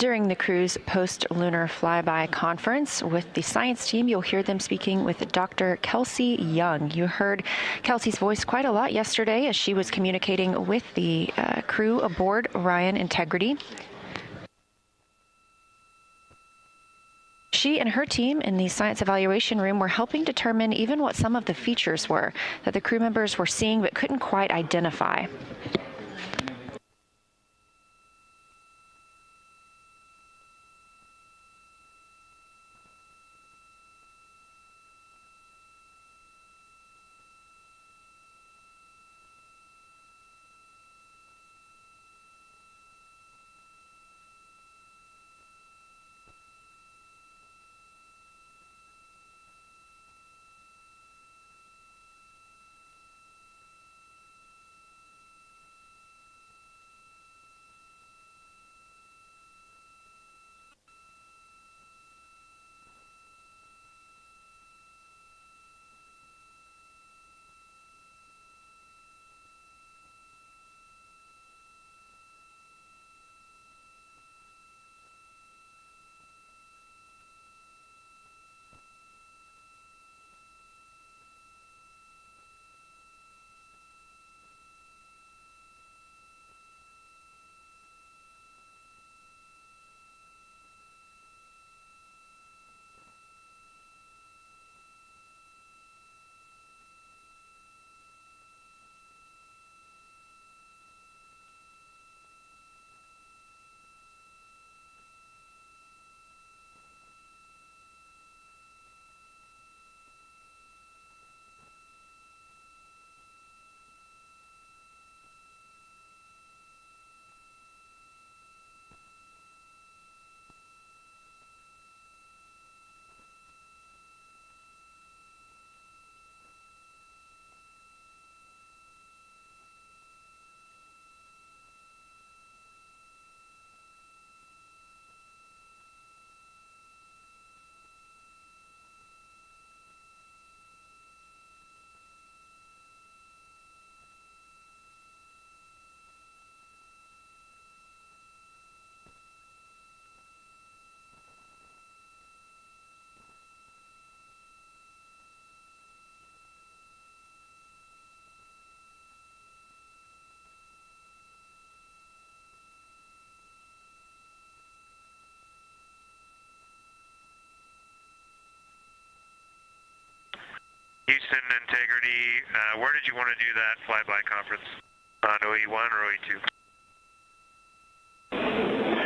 During the crew's post-lunar flyby conference with the science team, you'll hear them speaking with Dr. Kelsey Young. You heard Kelsey's voice quite a lot yesterday as she was communicating with the crew aboard Orion Integrity. She and her team in the science evaluation room were helping determine even what some of the features were that the crew members were seeing but couldn't quite identify. Houston Integrity, where did you want to do that flyby conference? On OE1 or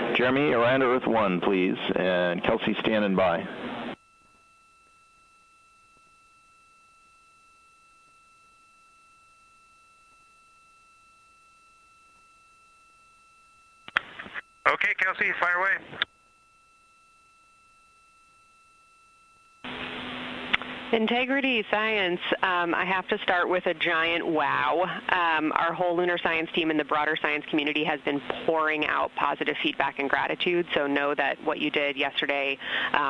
OE2? Jeremy, around Earth 1, please, and Kelsey standing by. Okay, Kelsey, fire away. Integrity Science, I have to start with a giant wow. Our whole lunar science team and the broader science community has been pouring out positive feedback and gratitude, so know that what you did yesterday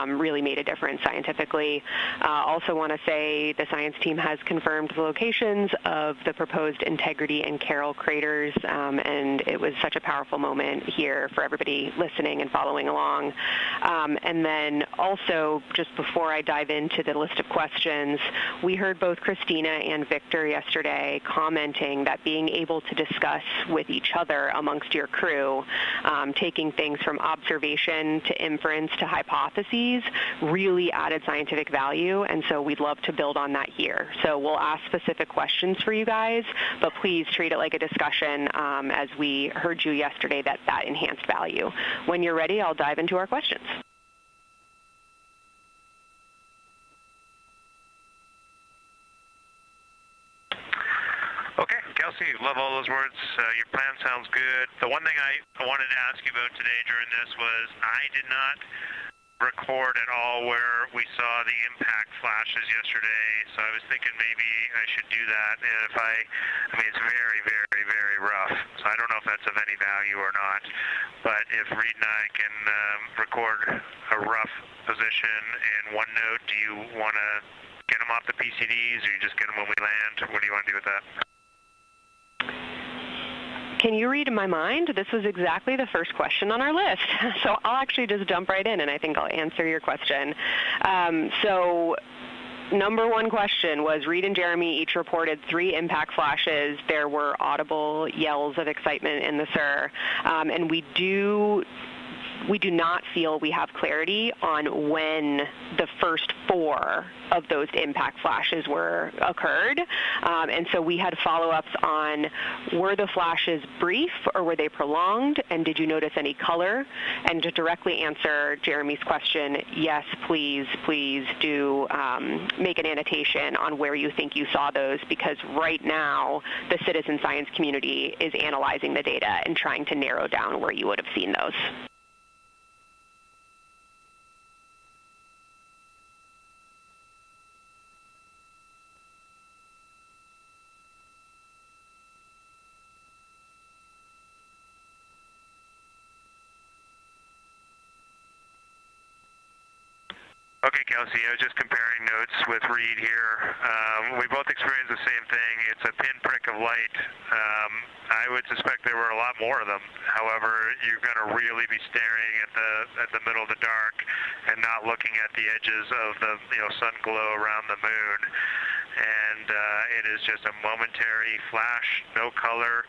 really made a difference scientifically. Also want to say the science team has confirmed the locations of the proposed Integrity and Carroll craters, and it was such a powerful moment here for everybody listening and following along. And then also, just before I dive into the list of questions, we heard both Christina and Victor yesterday commenting that being able to discuss with each other amongst your crew, taking things from observation to inference to hypotheses, really added scientific value, and so we'd love to build on that here. So we'll ask specific questions for you guys, but please treat it like a discussion as we heard you yesterday that enhanced value. When you're ready, I'll dive into our questions. Okay, Kelsey, love all those words. Your plan sounds good. The one thing I wanted to ask you about today during this was I did not record at all where we saw the impact flashes yesterday, so I was thinking maybe I should do that. And if I mean, it's very, very, very rough, so I don't know if that's of any value or not, but if Reed and I can record a rough position in OneNote, do you want to get them off the PCDs, or you just get them when we land? What do you want to do with that? can you read my mind? This was exactly the first question on our list. So I'll actually just jump right in, and I think I'll answer your question. So number one question was Reed and Jeremy each reported 3 impact flashes. There were audible yells of excitement in the SIR. And we do not feel we have clarity on when the first 4 of those impact flashes occurred. And so we had follow-ups on, were the flashes brief or were they prolonged? And did you notice any color? And to directly answer Jeremy's question, yes, please do make an annotation on where you think you saw those, because right now the citizen science community is analyzing the data and trying to narrow down where you would have seen those. Okay, Kelsey, I was just comparing notes with Reed here. We both experienced the same thing. It's a pinprick of light. I would suspect there were a lot more of them. However, you're going to really be staring at the middle of the dark and not looking at the edges of the sun glow around the moon. And it is just a momentary flash, no color,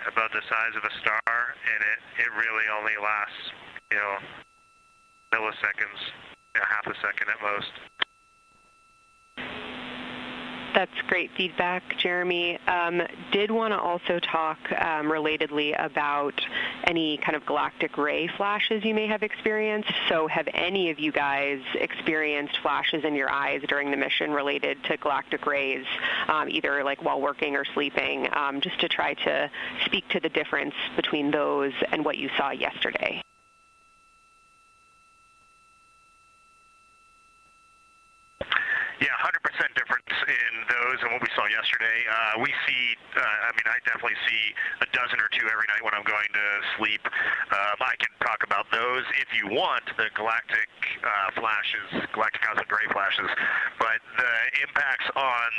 about the size of a star, and it really only lasts milliseconds. Half a second at most. That's great feedback, Jeremy. Did want to also talk relatedly about any kind of galactic ray flashes you may have experienced. So have any of you guys experienced flashes in your eyes during the mission related to galactic rays, either like while working or sleeping, just to try to speak to the difference between those and what you saw yesterday? Yeah, 100% difference in those and what we saw yesterday. We see, I definitely see a dozen or 2 every night when I'm going to sleep. I can talk about those if you want, the galactic flashes, galactic cosmic ray flashes, but the impacts on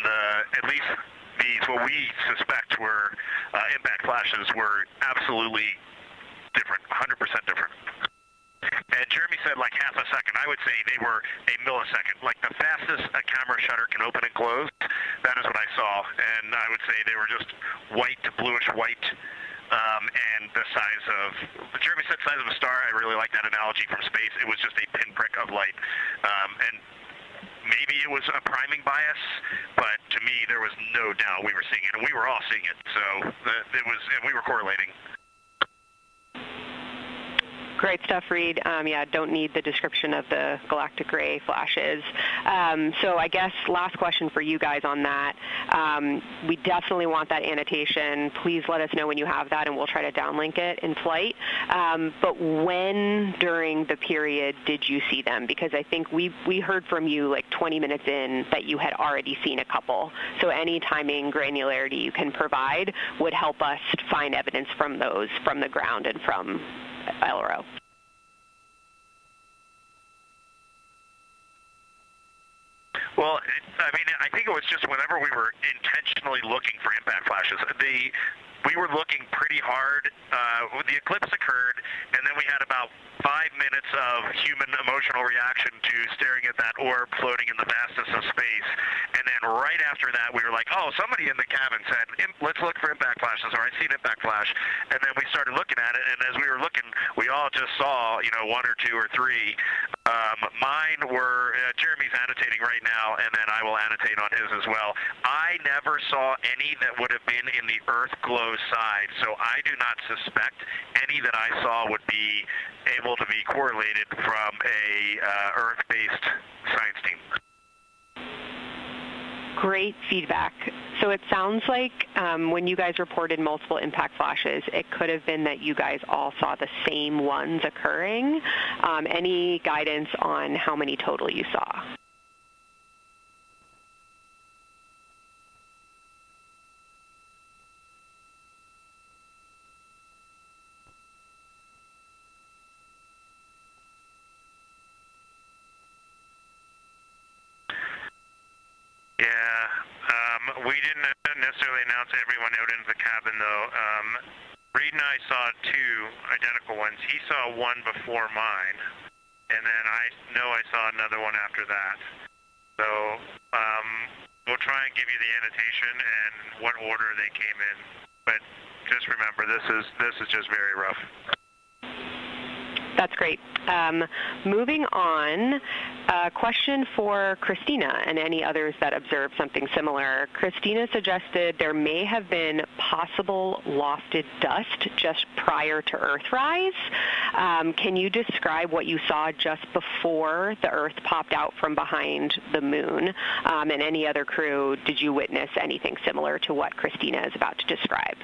at least these, what we suspect were impact flashes, were absolutely different, 100% different. And Jeremy said like half a second. I would say they were a millisecond. Like the fastest a camera shutter can open and close, that is what I saw. And I would say they were just white to bluish white. And the size of, Jeremy said size of a star. I really like that analogy from space. It was just a pinprick of light. And maybe it was a priming bias, but to me there was no doubt we were seeing it. And we were all seeing it. So and we were correlating. Great stuff, Reed. Yeah, don't need the description of the galactic ray flashes. So I guess last question for you guys on that. We definitely want that annotation. Please let us know when you have that, and we'll try to downlink it in flight. But when during the period did you see them? Because I think we heard from you like 20 minutes in that you had already seen a couple. So any timing granularity you can provide would help us find evidence from those from the ground and from LRO. Well, I think it was just whenever we were intentionally looking for impact flashes. We were looking pretty hard. The eclipse occurred, and then we had about 5 minutes of human emotional reaction to staring at that orb floating in the vastness of space. And then right after that, we were like, oh, somebody in the cabin said, let's look for impact flashes, or I see an impact flash. And then we started looking at it, and as we were looking, we all just saw, 1 or 2 or 3. Mine were, Jeremy's annotating right now, and then I will annotate on his as well. I never saw any that would have been in the Earth glow side, so I do not suspect any that I saw would be able to be correlated from a Earth-based science team. Great feedback. So it sounds like when you guys reported multiple impact flashes, it could have been that you guys all saw the same ones occurring. Any guidance on how many total you saw? We didn't necessarily announce everyone out into the cabin, though. Reed and I saw two identical ones. He saw one before mine, and then I know I saw another one after that. So we'll try and give you the annotation and what order they came in. But just remember, this is just very rough. That's great. Moving on, a question for Christina and any others that observed something similar. Christina suggested there may have been possible lofted dust just prior to Earthrise. Can you describe what you saw just before the Earth popped out from behind the moon? And any other crew, did you witness anything similar to what Christina is about to describe?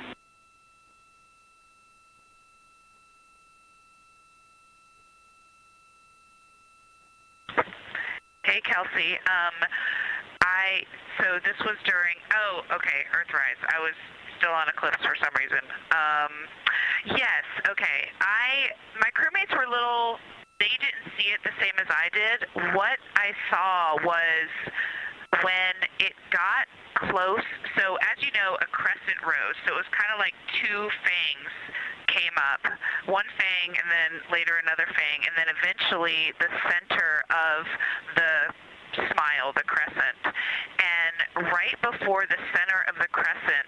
Hey, Kelsey. So this was during, Earthrise. I was still on Eclipse for some reason. Yes, okay. My crewmates were they didn't see it the same as I did. What I saw was when it got close, so as you know, a crescent rose, so it was kind of like two fangs came up, one fang and then later another fang, and then eventually the center of the smile, the crescent. And right before the center of the crescent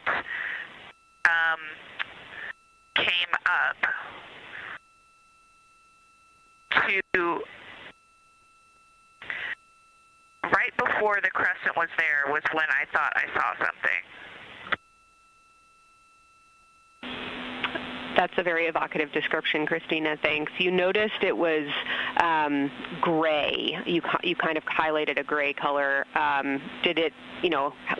came up to right before the crescent was there was when I thought I saw something. That's a very evocative description, Christina. Thanks. You noticed it was gray. You kind of highlighted a gray color. Did it,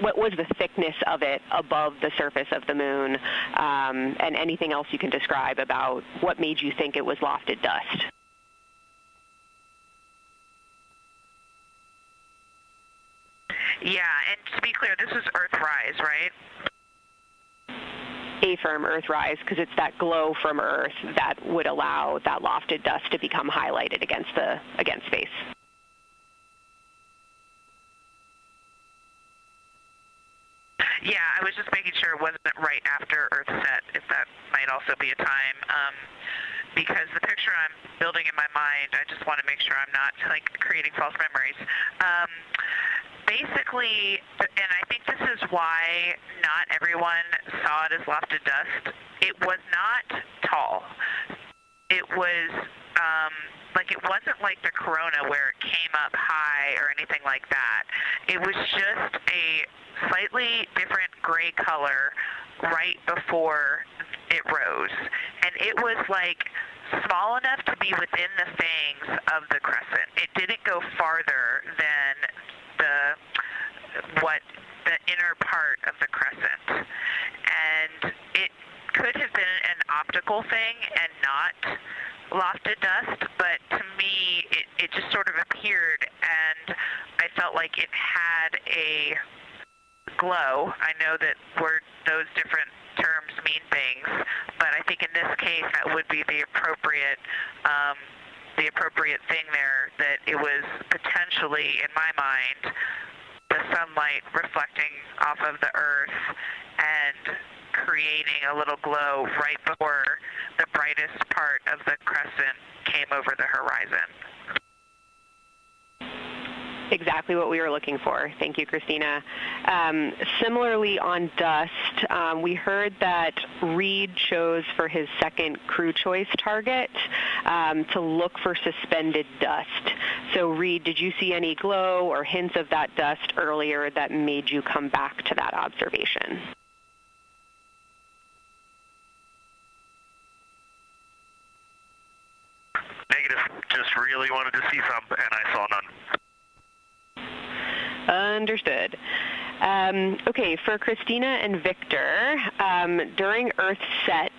what was the thickness of it above the surface of the moon? And anything else you can describe about what made you think it was lofted dust? Yeah, and to be clear, this was Earthrise, right? A-firm Earthrise, because it's that glow from Earth that would allow that lofted dust to become highlighted against space. Yeah, I was just making sure it wasn't right after Earth set, if that might also be a time, because the picture I'm building in my mind, I just want to make sure I'm not creating false memories. Basically, and I think this is why not everyone saw it as lofted dust, it was not tall. It was it wasn't like the corona where it came up high or anything like that. It was just a slightly different gray color right before it rose. And it was small enough to be within the fangs of the crescent. It didn't go farther than the inner part of the crescent, and it could have been an optical thing and not lofted dust, but to me it just sort of appeared, and I felt like it had a glow. I know that those different terms mean things, but I think in this case that would be the appropriate thing there, that it was potentially, in my mind, the sunlight reflecting off of the Earth and creating a little glow right before the brightest part of the crescent came over the horizon. Exactly what we were looking for. Thank you, Christina. Similarly, on dust, we heard that Reed chose for his second crew choice target to look for suspended dust. So, Reed, did you see any glow or hints of that dust earlier that made you come back to that observation? Negative. Just really wanted to see some, and I saw none. Understood. Okay, for Christina and Victor, during Earth set,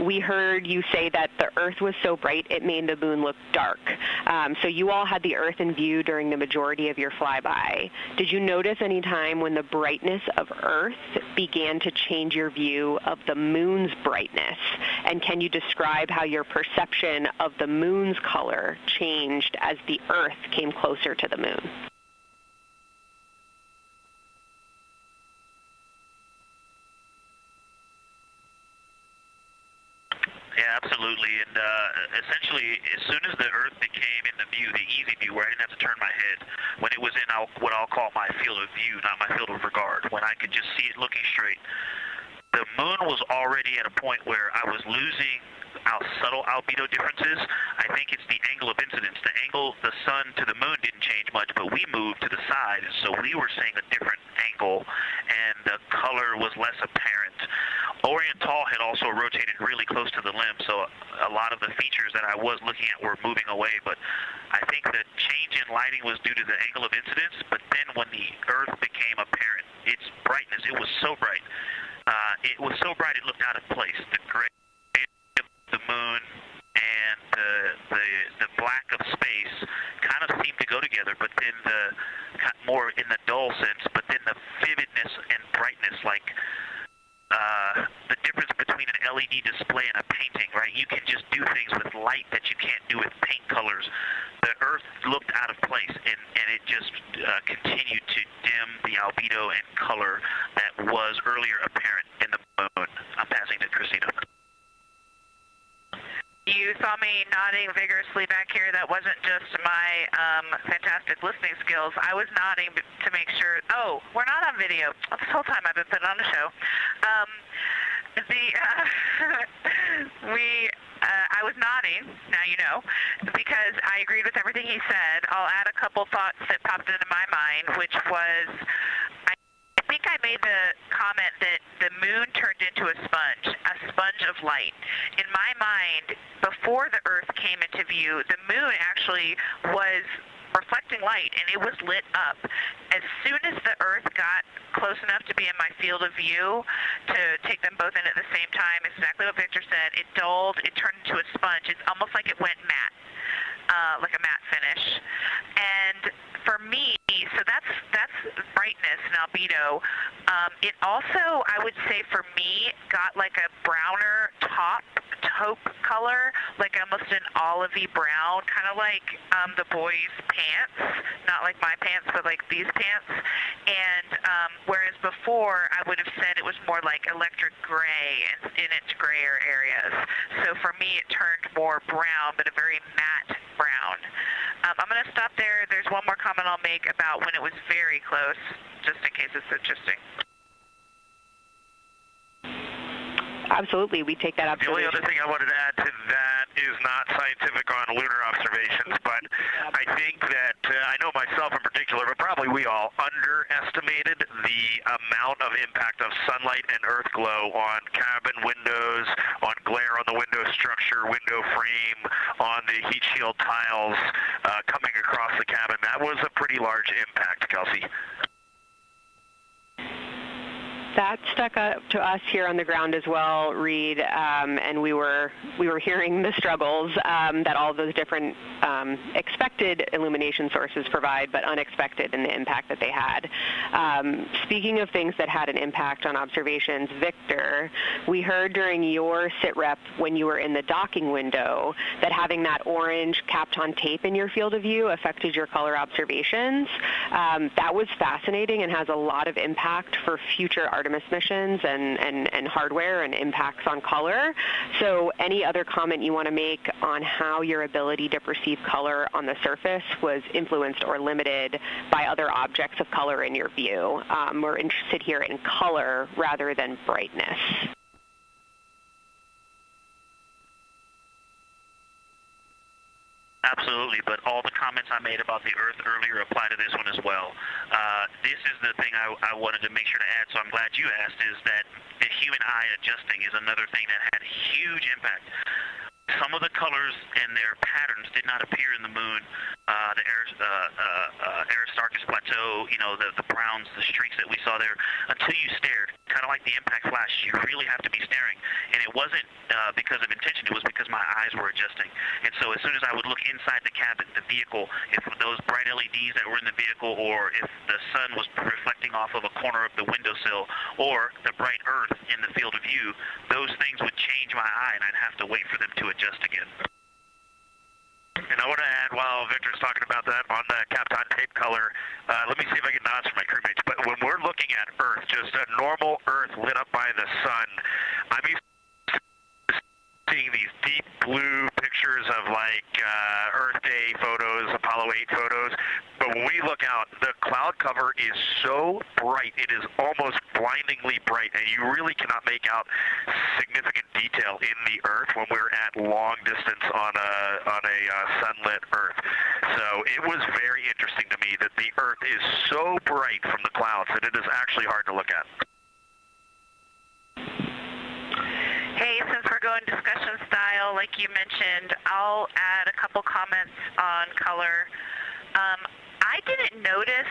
we heard you say that the Earth was so bright it made the moon look dark. So you all had the Earth in view during the majority of your flyby. Did you notice any time when the brightness of Earth began to change your view of the moon's brightness? And can you describe how your perception of the moon's color changed as the Earth came closer to the moon? Yeah, absolutely. And essentially, as soon as the Earth became in the view, the easy view, where I didn't have to turn my head, when it was in what I'll call my field of view, not my field of regard, when I could just see it looking straight, the moon was already at a point where I was losing subtle albedo differences. I think it's the angle of incidence. The angle, the sun to the moon didn't change much, but we moved to the side, so we were seeing a different angle, and the color was less apparent. Oriental had also rotated really close to the limb, so a lot of the features that I was looking at were moving away, but I think the change in lighting was due to the angle of incidence, but then when the Earth became apparent, its brightness, it was so bright. It was so bright it looked out of place. The gray of the moon and the black of space kind of seemed to go together, but then more in the dull sense, but then the vividness and brightness, like the difference between an LED display and a painting, right? You can just do things with light that you can't do with paint colors. The Earth looked out of place, and it just continued to dim the albedo and color that was earlier apparent in the moon. I'm passing to Christina. You saw me nodding vigorously back here. That wasn't just my fantastic listening skills. I was nodding to make sure. Oh, we're not on video. This whole time I've been putting on a show. I was nodding, now you know, because I agreed with everything he said. I'll add a couple thoughts that popped into my mind, which was, I think I made the comment that the moon turned into a sponge of light. In my mind, before the Earth came into view, the moon actually was reflecting light, and it was lit up. As soon as the Earth got close enough to be in my field of view to take them both in at the same time, exactly what Victor said, it dulled, it turned into a sponge. It's almost like it went matte, like a matte finish. And for me, so that's brightness and albedo. It also, I would say for me, got like a browner taupe color, like almost an olivey brown, kind of like the boys' pants, not like my pants, but like these pants. And whereas before, I would have said it was more like electric gray in its grayer areas. So for me, it turned more brown, but a very matte brown. I'm going to stop there. There's one more comment I'll make about when it was very close, just in case it's interesting. Absolutely, we take that observation. The only other thing I wanted to add to that is not scientific on lunar observations, but I think that, I know myself in particular, but probably we all underestimated the amount of impact of sunlight and Earth glow on cabin windows, on glare on the window structure, window frame, on the heat shield tiles coming across the cabin. That was a pretty large impact, Kelsey. That stuck up to us here on the ground as well, Reed, and we were hearing the struggles that all those different expected illumination sources provide, but unexpected in the impact that they had. Speaking of things that had an impact on observations, Victor, we heard during your sit rep when you were in the docking window that having that orange Kapton tape in your field of view affected your color observations. That was fascinating and has a lot of impact for future Artemis missions and hardware and impacts on color. So any other comment you want to make on how your ability to perceive color on the surface was influenced or limited by other objects of color in your view? We're interested here in color rather than brightness. Absolutely, but all the comments I made about the Earth earlier apply to this one as well. This is the thing I wanted to make sure to add, so I'm glad you asked, is that the human eye adjusting is another thing that had huge impact. Some of the colors and their patterns did not appear in the moon. The Aristarchus Plateau, you know, the browns, the streaks that we saw there, until you stared. Kind of like the impact flash, you really have to be staring. And it wasn't because of intention, it was because my eyes were adjusting. And so as soon as I would look inside the cabin, the vehicle, if those bright LEDs that were in the vehicle, or if the sun was reflecting off of a corner of the windowsill, or the bright Earth in the field of view, those things would change my eye, and I'd have to wait for them to adjust again. And I want to add, while Victor's talking about that on the Kapton tape color, let me see if I can nod for my crewmates, but when we're looking at Earth, just a normal Earth lit up by the sun, I'm used to seeing these is so bright, it is almost blindingly bright, and you really cannot make out significant detail in the Earth when we're at long distance on a sunlit Earth. So it was very interesting to me that the Earth is so bright from the clouds that it is actually hard to look at. Hey, since we're going discussion style, like you mentioned, I'll add a couple comments on color. I didn't notice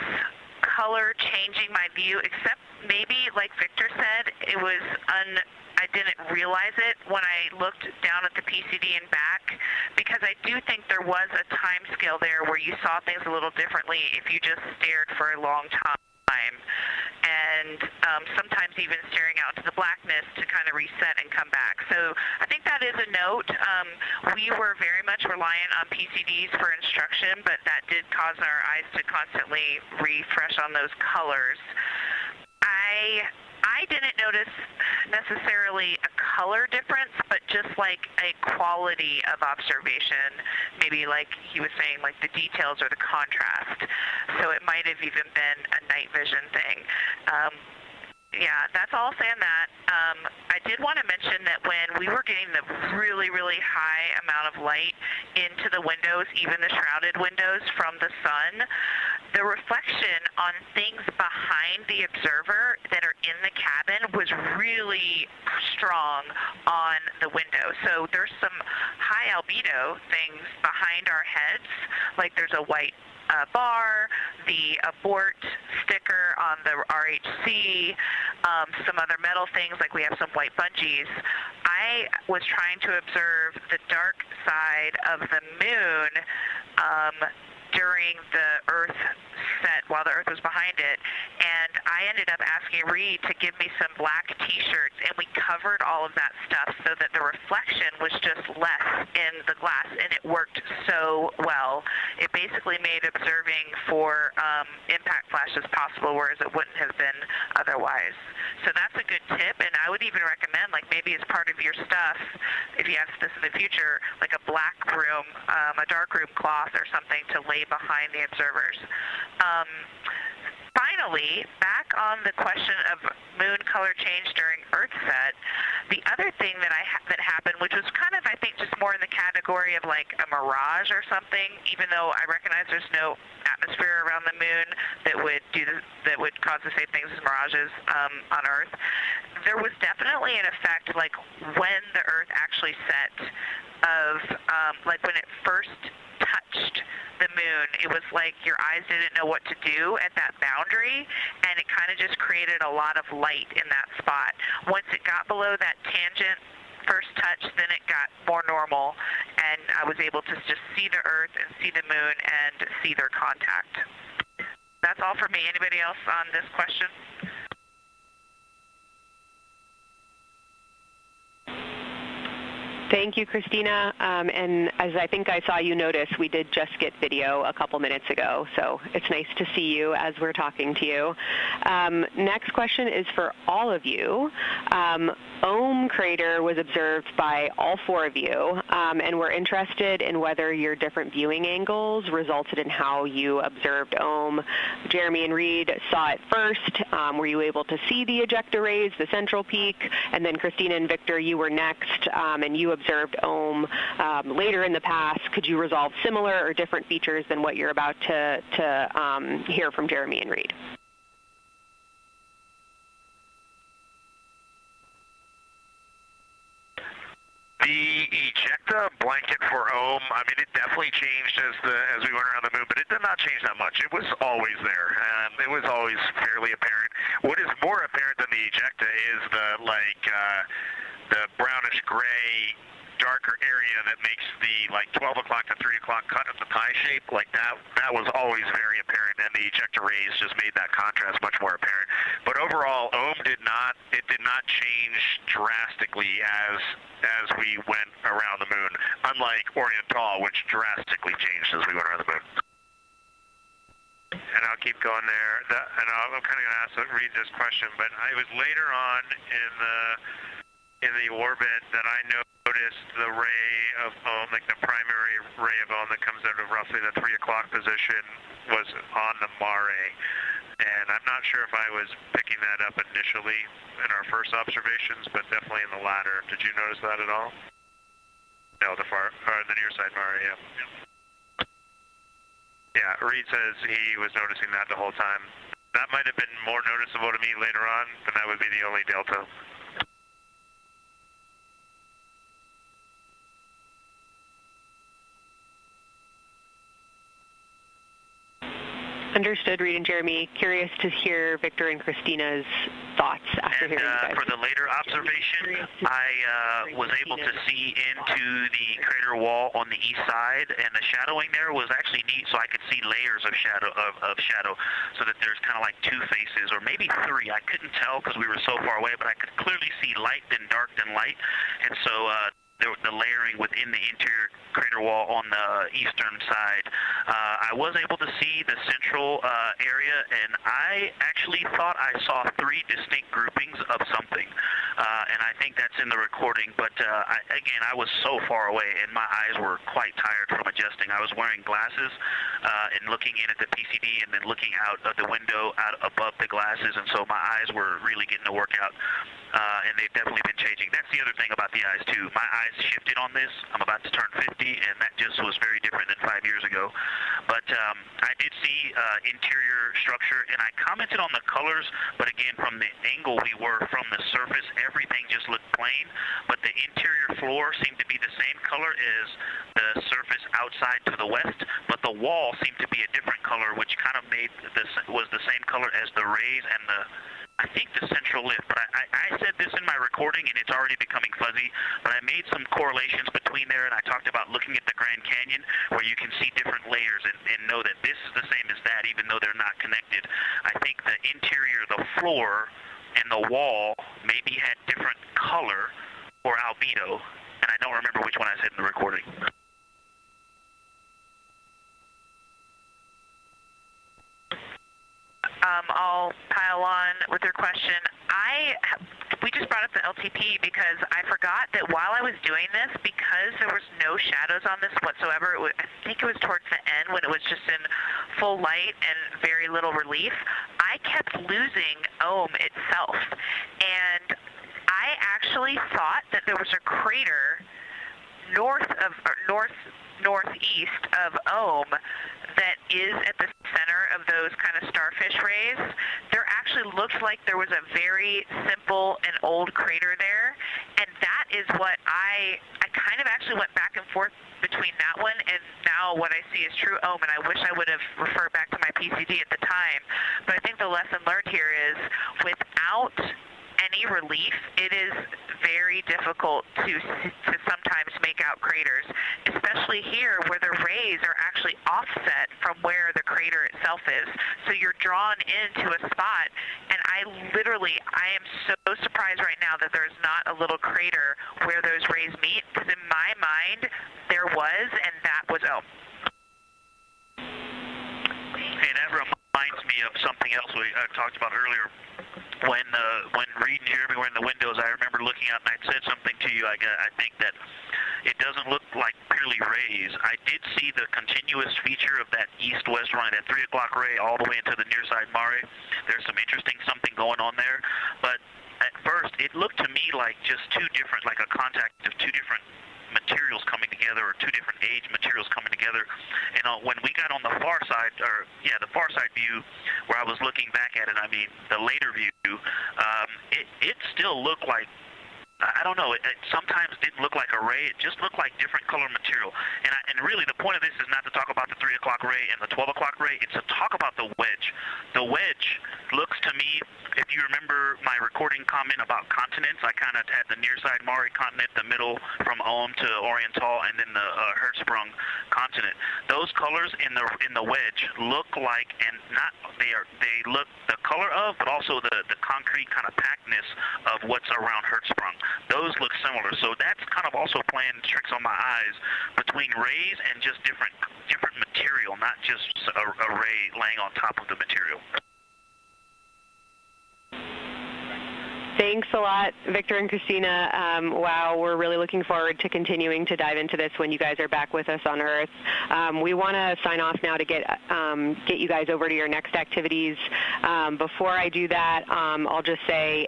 color changing my view, except maybe, like Victor said, I didn't realize it when I looked down at the PCD and back, because I do think there was a time scale there where you saw things a little differently if you just stared for a long time. And sometimes even staring out into the blackness to kind of reset and come back. So I think that is a note. We were very much reliant on PCDs for instruction, but that did cause our eyes to constantly refresh on those colors. I didn't notice necessarily a color difference, but just like a quality of observation, maybe like he was saying, like the details or the contrast. So it might have even been a night vision thing. Yeah, that's all I'll say on that. I did want to mention that when we were getting the really, really high amount of light into the windows, even the shrouded windows from the sun, the reflection on things behind the observer that are in the cabin was really strong on the window. So there's some high albedo things behind our heads, like there's a white bar, the abort sticker on the RHC, some other metal things, like we have some white bungees. I was trying to observe the dark side of the moon during the Earth set while the Earth was behind it, and I ended up asking Reed to give me some black t-shirts, and we covered all of that stuff so that the reflection was just less in the glass, and it worked so well. It basically made observing for impact flashes possible, whereas it wouldn't have been otherwise. So that's a good tip, and I would even recommend, like maybe as part of your stuff, if you have this in the future, like a black room, a dark room cloth or something to lay behind the observers. Finally, back on the question of moon color change during Earth set, the other thing that that happened, which was kind of, I think, just more in the category of like a mirage or something, even though I recognize there's no atmosphere around the moon that would cause the same things as mirages on Earth. There was definitely an effect, like when the Earth actually set, of like when it first touched the moon, it was like your eyes didn't know what to do at that boundary, and it kind of just created a lot of light in that spot. Once it got below that tangent first touch, then it got more normal, and I was able to just see the Earth and see the moon and see their contact. That's all for me. Anybody else on this question? Thank you, Christina. And as I think I saw you notice, we did just get video a couple minutes ago, so it's nice to see you as we're talking to you. Next question is for all of you. Ohm crater was observed by all four of you, and we're interested in whether your different viewing angles resulted in how you observed Ohm. Jeremy and Reed saw it first. Were you able to see the ejecta rays, the central peak? And then Christina and Victor, you were next, and you observed Ohm later in the past. Could you resolve similar or different features than what you're about to hear from Jeremy and Reed? The ejecta blanket for Ohm, I mean, it definitely changed as we went around the moon, but it did not change that much. It was always there. It was always fairly apparent. What is more apparent than the ejecta is the brownish gray darker area that makes the 12 o'clock to 3 o'clock cut of the pie shape, like that was always very apparent, and the ejecta rays just made that contrast much more apparent. But overall, Ohm did not change drastically as we went around the moon, unlike Oriental, which drastically changed as we went around the moon. And I'll keep going there. And I'm kind of going to read this question, but I was later on in the orbit that I noticed the ray of Ohm, like the primary ray of Ohm that comes out of roughly the 3 o'clock position, was on the mare. And I'm not sure if I was picking that up initially in our first observations, but definitely in the latter. Did you notice that at all? No, the near side, Mari, yeah. Yeah, Reed says he was noticing that the whole time. That might have been more noticeable to me later on, but that would be the only delta. Understood, Reed and Jeremy. Curious to hear Victor and Christina's thoughts after hearing you guys. For the later observation, I was able to see into the crater wall on the east side, and the shadowing there was actually neat, so I could see layers of shadow, so that there's kind of like two faces, or maybe three. I couldn't tell because we were so far away, but I could clearly see light, then dark, then light, and so the layering within the interior crater wall on the eastern side. I was able to see the central area, and I actually thought I saw three distinct groupings of something, and I think that's in the recording, but again, I was so far away, and my eyes were quite tired from adjusting. I was wearing glasses and looking in at the PCD and then looking out of the window out above the glasses, and so my eyes were really getting to work out. And they've definitely been changing. That's the other thing about the eyes, too. My eyes shifted on this. I'm about to turn 50, and that just was very different than 5 years ago. But I did see interior structure, and I commented on the colors, but again, from the angle we were from the surface, everything just looked plain, but the interior floor seemed to be the same color as the surface outside to the west, but the wall seemed to be a different color, which kind of made this was the same color as the rays and I think the central lift, but I said this in my recording, and it's already becoming fuzzy, but I made some correlations between there, and I talked about looking at the Grand Canyon, where you can see different layers and know that this is the same as that, even though they're not connected. I think the interior, the floor, and the wall maybe had different color or albedo, and I don't remember which one I said in the recording. I'll pile on with your question. We just brought up the LTP because I forgot that while I was doing this, because there was no shadows on this whatsoever, I think it was towards the end when it was just in full light and very little relief, I kept losing Ohm itself. And I actually thought that there was a crater northeast of Ohm that is at the center of those kind of starfish rays. There actually looked like there was a very simple and old crater there, and that is what I kind of actually went back and forth between that one and now what I see is true Ohm, and I wish I would have referred back to my PCD at the time. But I think the lesson learned here is without any relief, it is very difficult to sometimes make out craters, especially here where the rays are actually offset from where the crater itself is. So you're drawn into a spot, and I am so surprised right now that there's not a little crater where those rays meet, because in my mind, there was, and that was Ohm. Hey, that reminds me of something else we talked about earlier. When Reed and Jeremy were in the windows, I remember looking out and I'd said something to you. I think that it doesn't look like purely rays. I did see the continuous feature of that east-west run, that 3 o'clock ray all the way into the near side Mare. There's some interesting something going on there. But at first, it looked to me like just two different, like a contact of two different materials coming together, or two different age materials coming together. And when we got on the far side, the far side view, where I was looking back at it, I mean, the later view, it still looked like, I don't know, it sometimes didn't look like a ray, it just looked like different color material. And really the point of this is not to talk about the 3 o'clock ray and the 12 o'clock ray, it's to talk about the wedge. The wedge looks to me, if you remember my recording comment about continents, I kind of had the near side Mare continent, the middle from Ohm to Oriental, and then the Hertzsprung continent. Those colors in the wedge look like, and not they look the color of, but also the concrete kind of packedness of what's around Hertzsprung. Those look similar, so that's kind of also playing tricks on my eyes between rays and just different material, not just a ray laying on top of the material. Thanks a lot, Victor and Christina, wow, we're really looking forward to continuing to dive into this when you guys are back with us on Earth. We want to sign off now to get you guys over to your next activities. Before I do that, I'll just say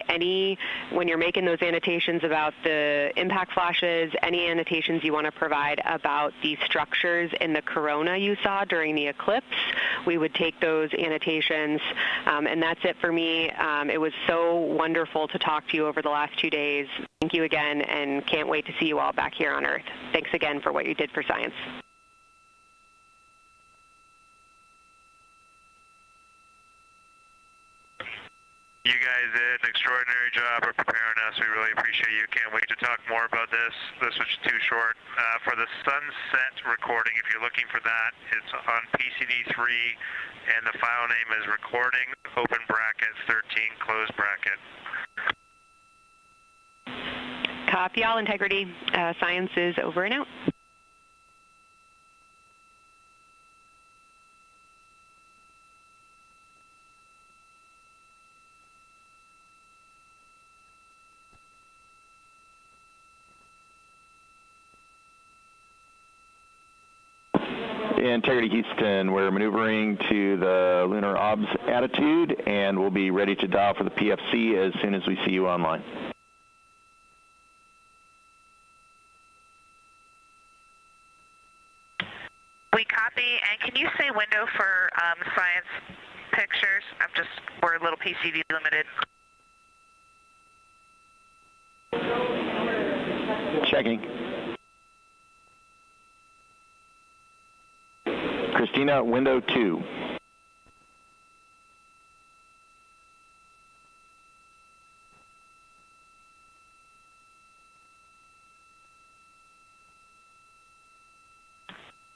when you're making those annotations about the impact flashes, any annotations you want to provide about the structures in the corona you saw during the eclipse, we would take those annotations. And that's it for me. It was so wonderful to talk to you over the last 2 days. Thank you again, and can't wait to see you all back here on Earth. Thanks again for what you did for science. You guys did an extraordinary job of preparing us. We really appreciate you. Can't wait to talk more about this. This was too short. For the sunset recording, if you're looking for that, it's on PCD3, and the file name is recording, open bracket, 13, close bracket. Copy all, Integrity. Science is over and out. Integrity Houston, we're maneuvering to the lunar obs attitude, and we'll be ready to dial for the PFC as soon as we see you online. We copy, and can you say window for science pictures? We're a little PCD limited. Checking. Christina, window 2.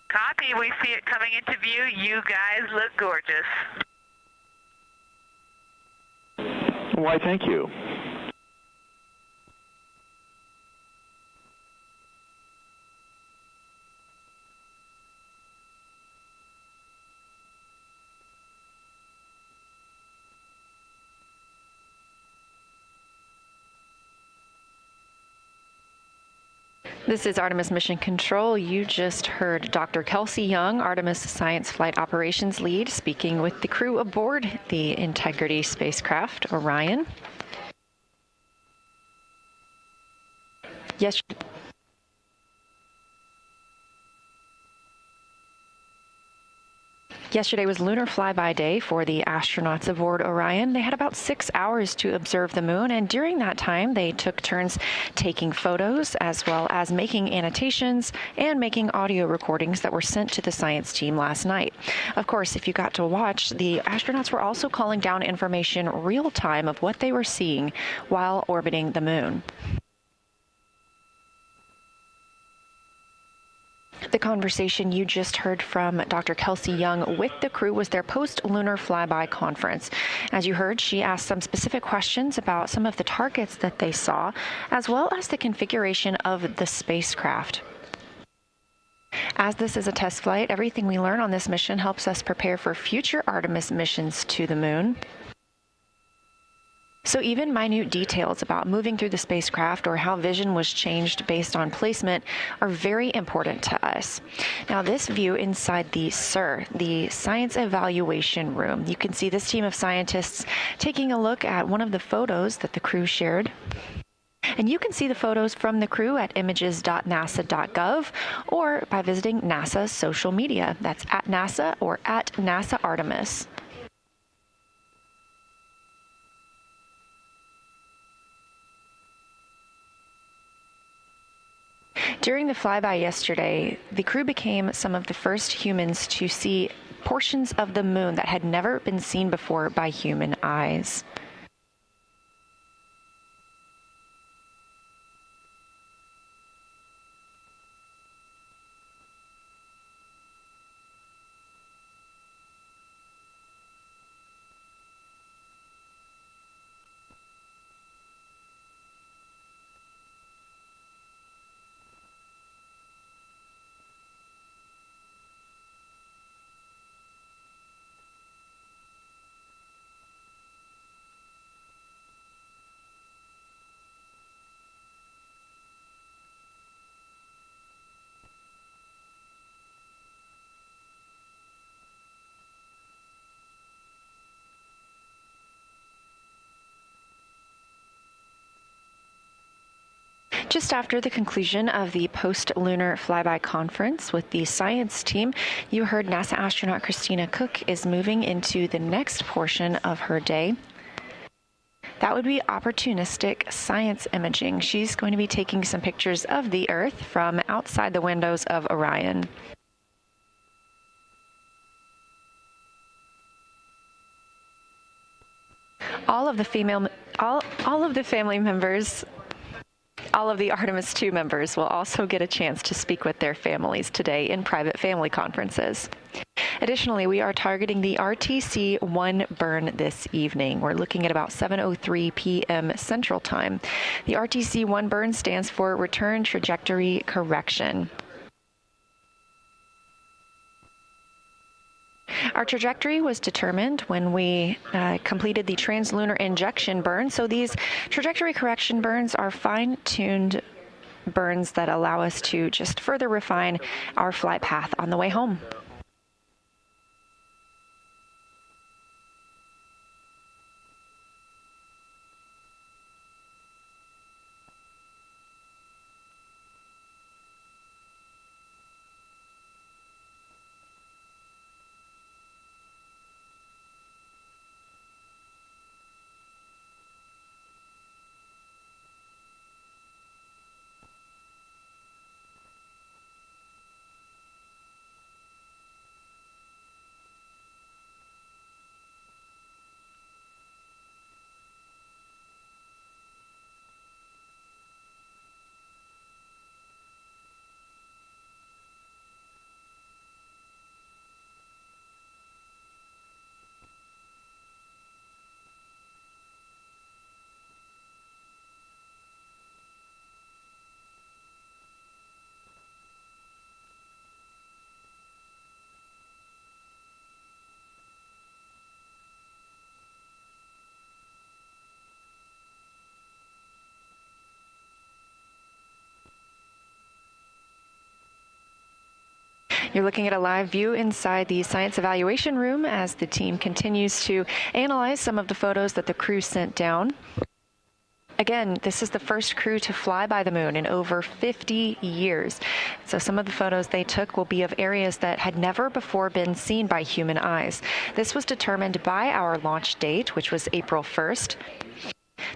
Copy. We see it coming into view. You guys look gorgeous. Why, thank you. This is Artemis Mission Control. You just heard Dr. Kelsey Young, Artemis Science Flight Operations Lead, speaking with the crew aboard the Integrity spacecraft, Orion. Yesterday was Lunar Flyby Day for the astronauts aboard Orion. They had about 6 hours to observe the moon, and during that time, they took turns taking photos as well as making annotations and making audio recordings that were sent to the science team last night. Of course, if you got to watch, the astronauts were also calling down information real time of what they were seeing while orbiting the moon. The conversation you just heard from Dr. Kelsey Young with the crew was their post-lunar flyby conference. As you heard, she asked some specific questions about some of the targets that they saw, as well as the configuration of the spacecraft. As this is a test flight, everything we learn on this mission helps us prepare for future Artemis missions to the moon. So even minute details about moving through the spacecraft or how vision was changed based on placement are very important to us. Now this view inside the SIR, the Science Evaluation Room, you can see this team of scientists taking a look at one of the photos that the crew shared. And you can see the photos from the crew at images.nasa.gov or by visiting NASA's social media. That's at NASA or at NASA Artemis. During the flyby yesterday, the crew became some of the first humans to see portions of the moon that had never been seen before by human eyes. Just after the conclusion of the post-lunar flyby conference with the science team, you heard NASA astronaut Christina Cook is moving into the next portion of her day. That would be opportunistic science imaging. She's going to be taking some pictures of the Earth from outside the windows of Orion. All of the Artemis II members will also get a chance to speak with their families today in private family conferences. Additionally, we are targeting the RTC-1 burn this evening. We're looking at about 7:03 p.m. Central Time. The RTC-1 burn stands for Return Trajectory Correction. Our trajectory was determined when we completed the translunar injection burn. So these trajectory correction burns are fine-tuned burns that allow us to just further refine our flight path on the way home. You're looking at a live view inside the science evaluation room as the team continues to analyze some of the photos that the crew sent down. Again, this is the first crew to fly by the moon in over 50 years. So some of the photos they took will be of areas that had never before been seen by human eyes. This was determined by our launch date, which was April 1st.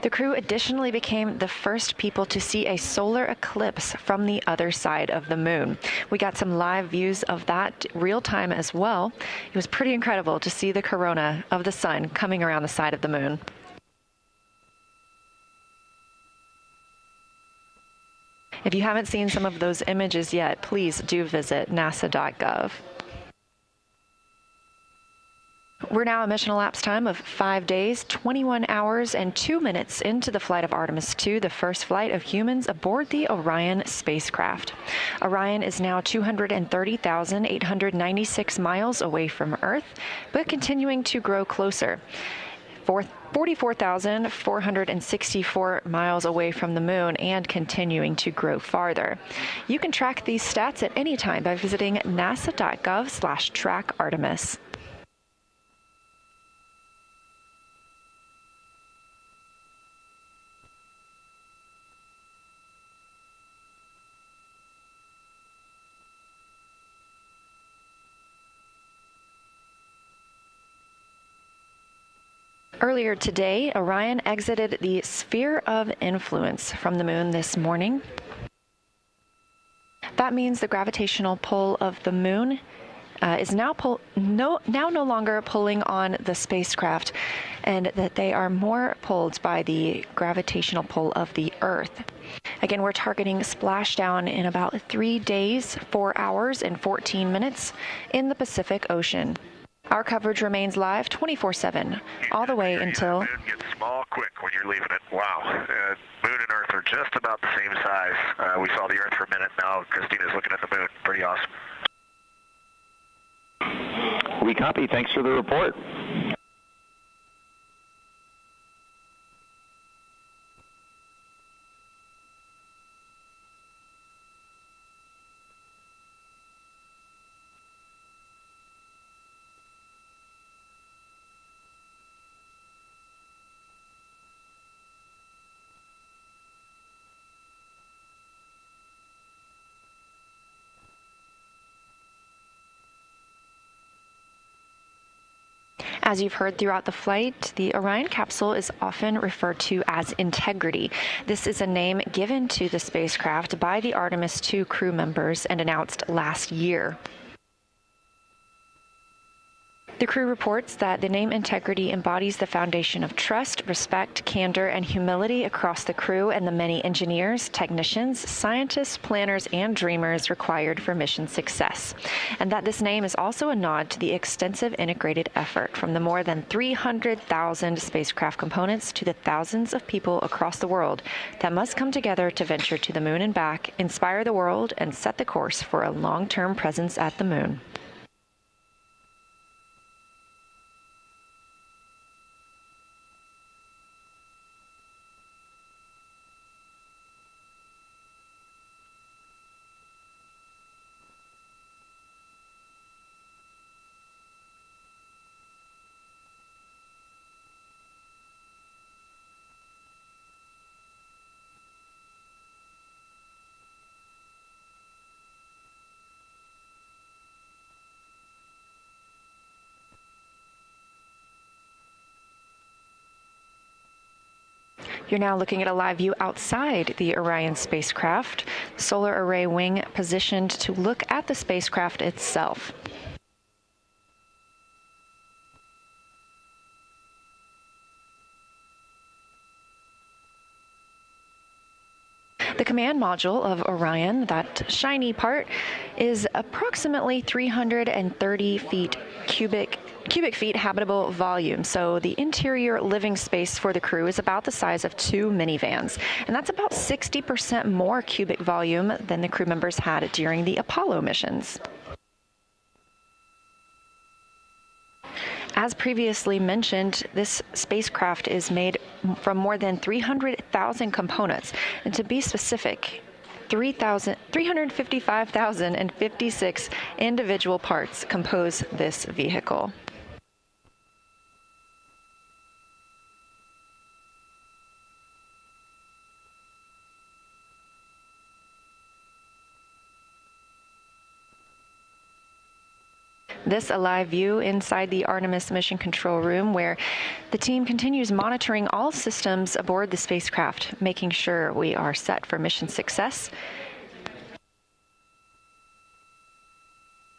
The crew additionally became the first people to see a solar eclipse from the other side of the moon. We got some live views of that real time as well. It was pretty incredible to see the corona of the sun coming around the side of the moon. If you haven't seen some of those images yet, please do visit nasa.gov. We're now a mission elapsed time of 5 days, 21 hours, and 2 minutes into the flight of Artemis II, the first flight of humans aboard the Orion spacecraft. Orion is now 230,896 miles away from Earth, but continuing to grow closer. 44,464 miles away from the moon and continuing to grow farther. You can track these stats at any time by visiting nasa.gov/trackartemis. Earlier today, Orion exited the sphere of influence from the moon this morning. That means the gravitational pull of the moon is now no longer pulling on the spacecraft, and that they are more pulled by the gravitational pull of the Earth. Again, we're targeting splashdown in about 3 days, 4 hours, and 14 minutes in the Pacific Ocean. Our coverage remains live 24/7, all the way until... The moon gets small quick when you're leaving it. Wow. Moon and Earth are just about the same size. We saw the Earth for a minute. Now Christina's looking at the moon. Pretty awesome. We copy. Thanks for the report. As you've heard throughout the flight, the Orion capsule is often referred to as Integrity. This is a name given to the spacecraft by the Artemis II crew members and announced last year. The crew reports that the name Integrity embodies the foundation of trust, respect, candor, and humility across the crew and the many engineers, technicians, scientists, planners, and dreamers required for mission success. And that this name is also a nod to the extensive integrated effort from the more than 300,000 spacecraft components to the thousands of people across the world that must come together to venture to the moon and back, inspire the world, and set the course for a long-term presence at the moon. You're now looking at a live view outside the Orion spacecraft, solar array wing positioned to look at the spacecraft itself. The command module of Orion, that shiny part, is approximately 330 cubic feet habitable volume. So the interior living space for the crew is about the size of 2 minivans. And that's about 60% more cubic volume than the crew members had during the Apollo missions. As previously mentioned, this spacecraft is made from more than 300,000 components. And to be specific, 355,056 individual parts compose this vehicle. This a live view inside the Artemis Mission Control Room, where the team continues monitoring all systems aboard the spacecraft, making sure we are set for mission success.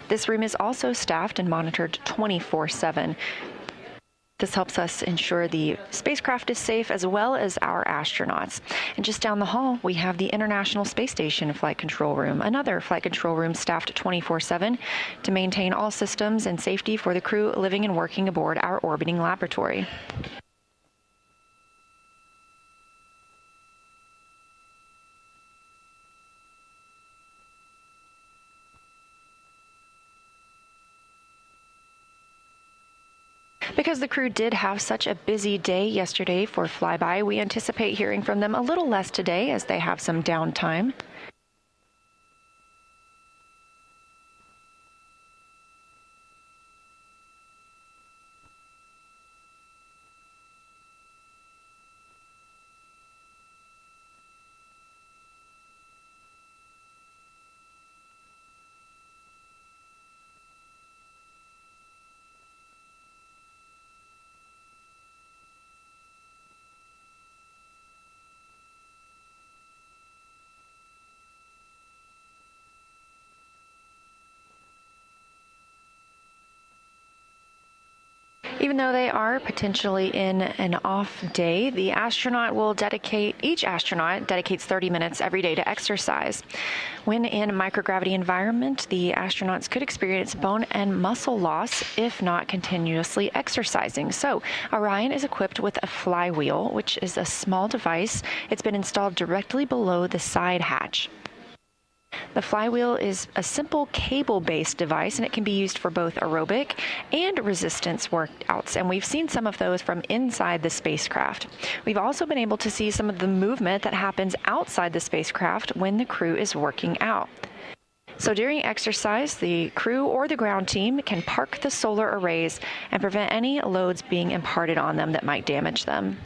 This room is also staffed and monitored 24/7. This helps us ensure the spacecraft is safe as well as our astronauts. And just down the hall, we have the International Space Station Flight Control Room, another flight control room staffed 24/7 to maintain all systems and safety for the crew living and working aboard our orbiting laboratory. Because the crew did have such a busy day yesterday for flyby, we anticipate hearing from them a little less today as they have some downtime. Even though they are potentially in an off day, each astronaut dedicates 30 minutes every day to exercise. When in a microgravity environment, the astronauts could experience bone and muscle loss if not continuously exercising. So Orion is equipped with a flywheel, which is a small device. It's been installed directly below the side hatch. The flywheel is a simple cable-based device, and it can be used for both aerobic and resistance workouts, and we've seen some of those from inside the spacecraft. We've also been able to see some of the movement that happens outside the spacecraft when the crew is working out. So during exercise, the crew or the ground team can park the solar arrays and prevent any loads being imparted on them that might damage them.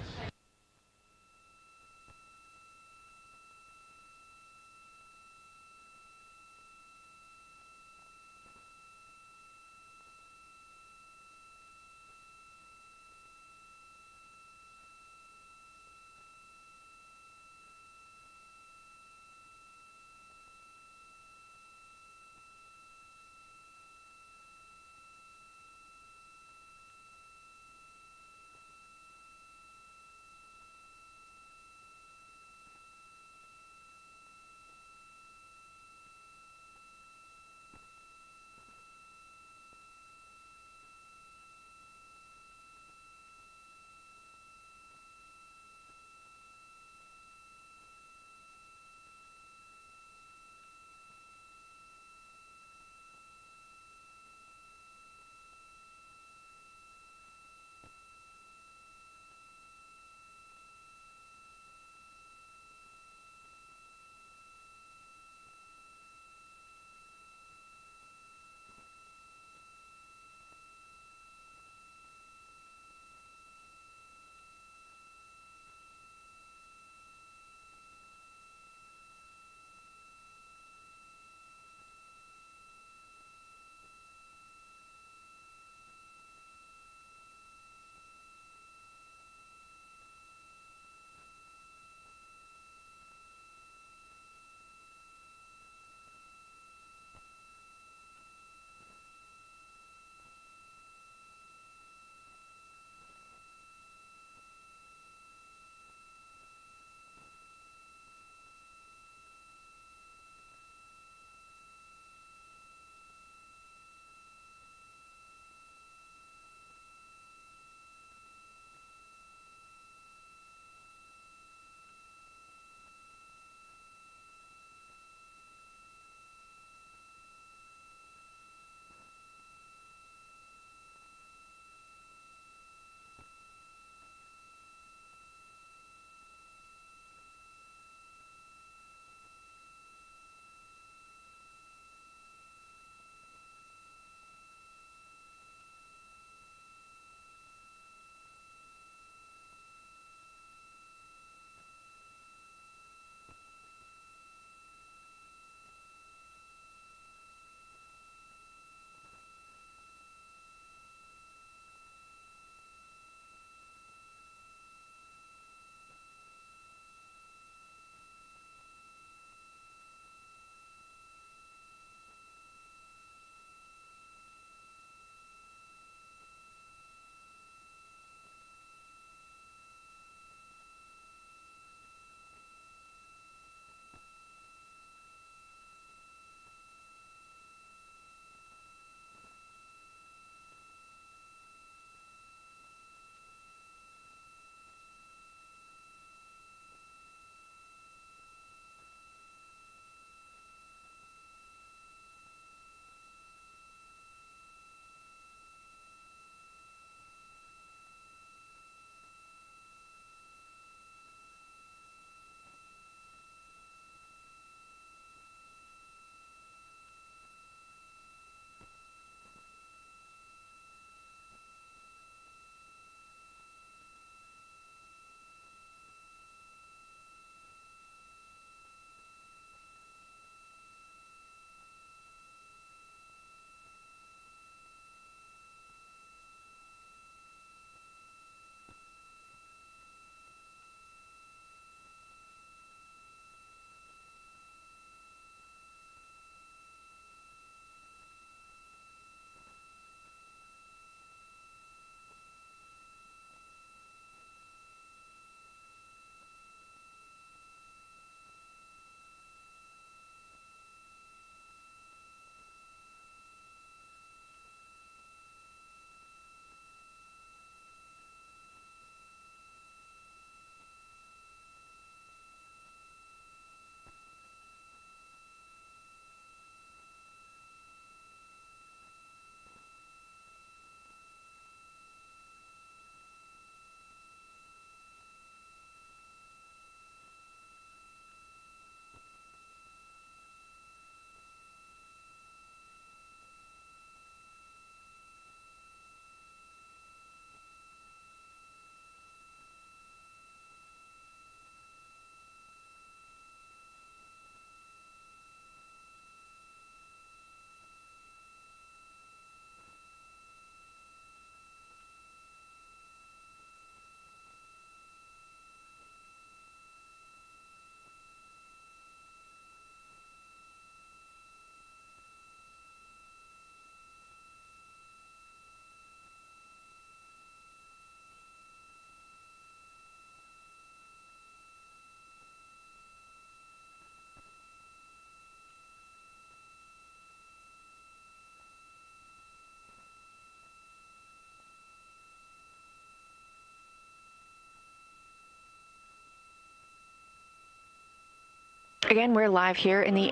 Again, we're live here in the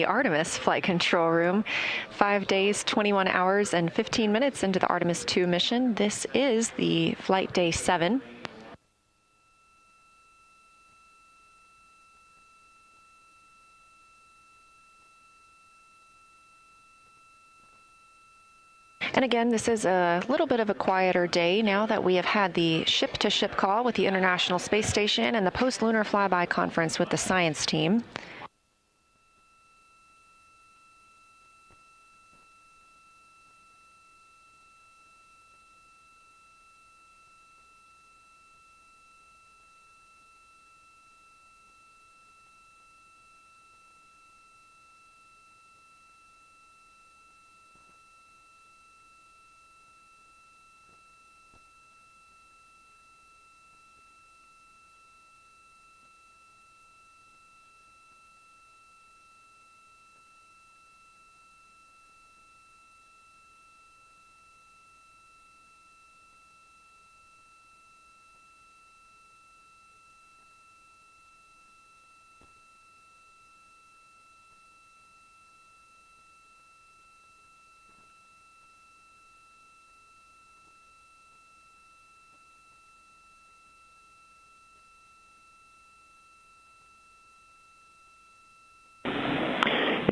Artemis Flight Control Room. 5 days, 21 hours, and 15 minutes into the Artemis 2 mission. This is the flight day 7. And again, this is a little bit of a quieter day now that we have had the ship-to-ship call with the International Space Station and the post-lunar flyby conference with the science team.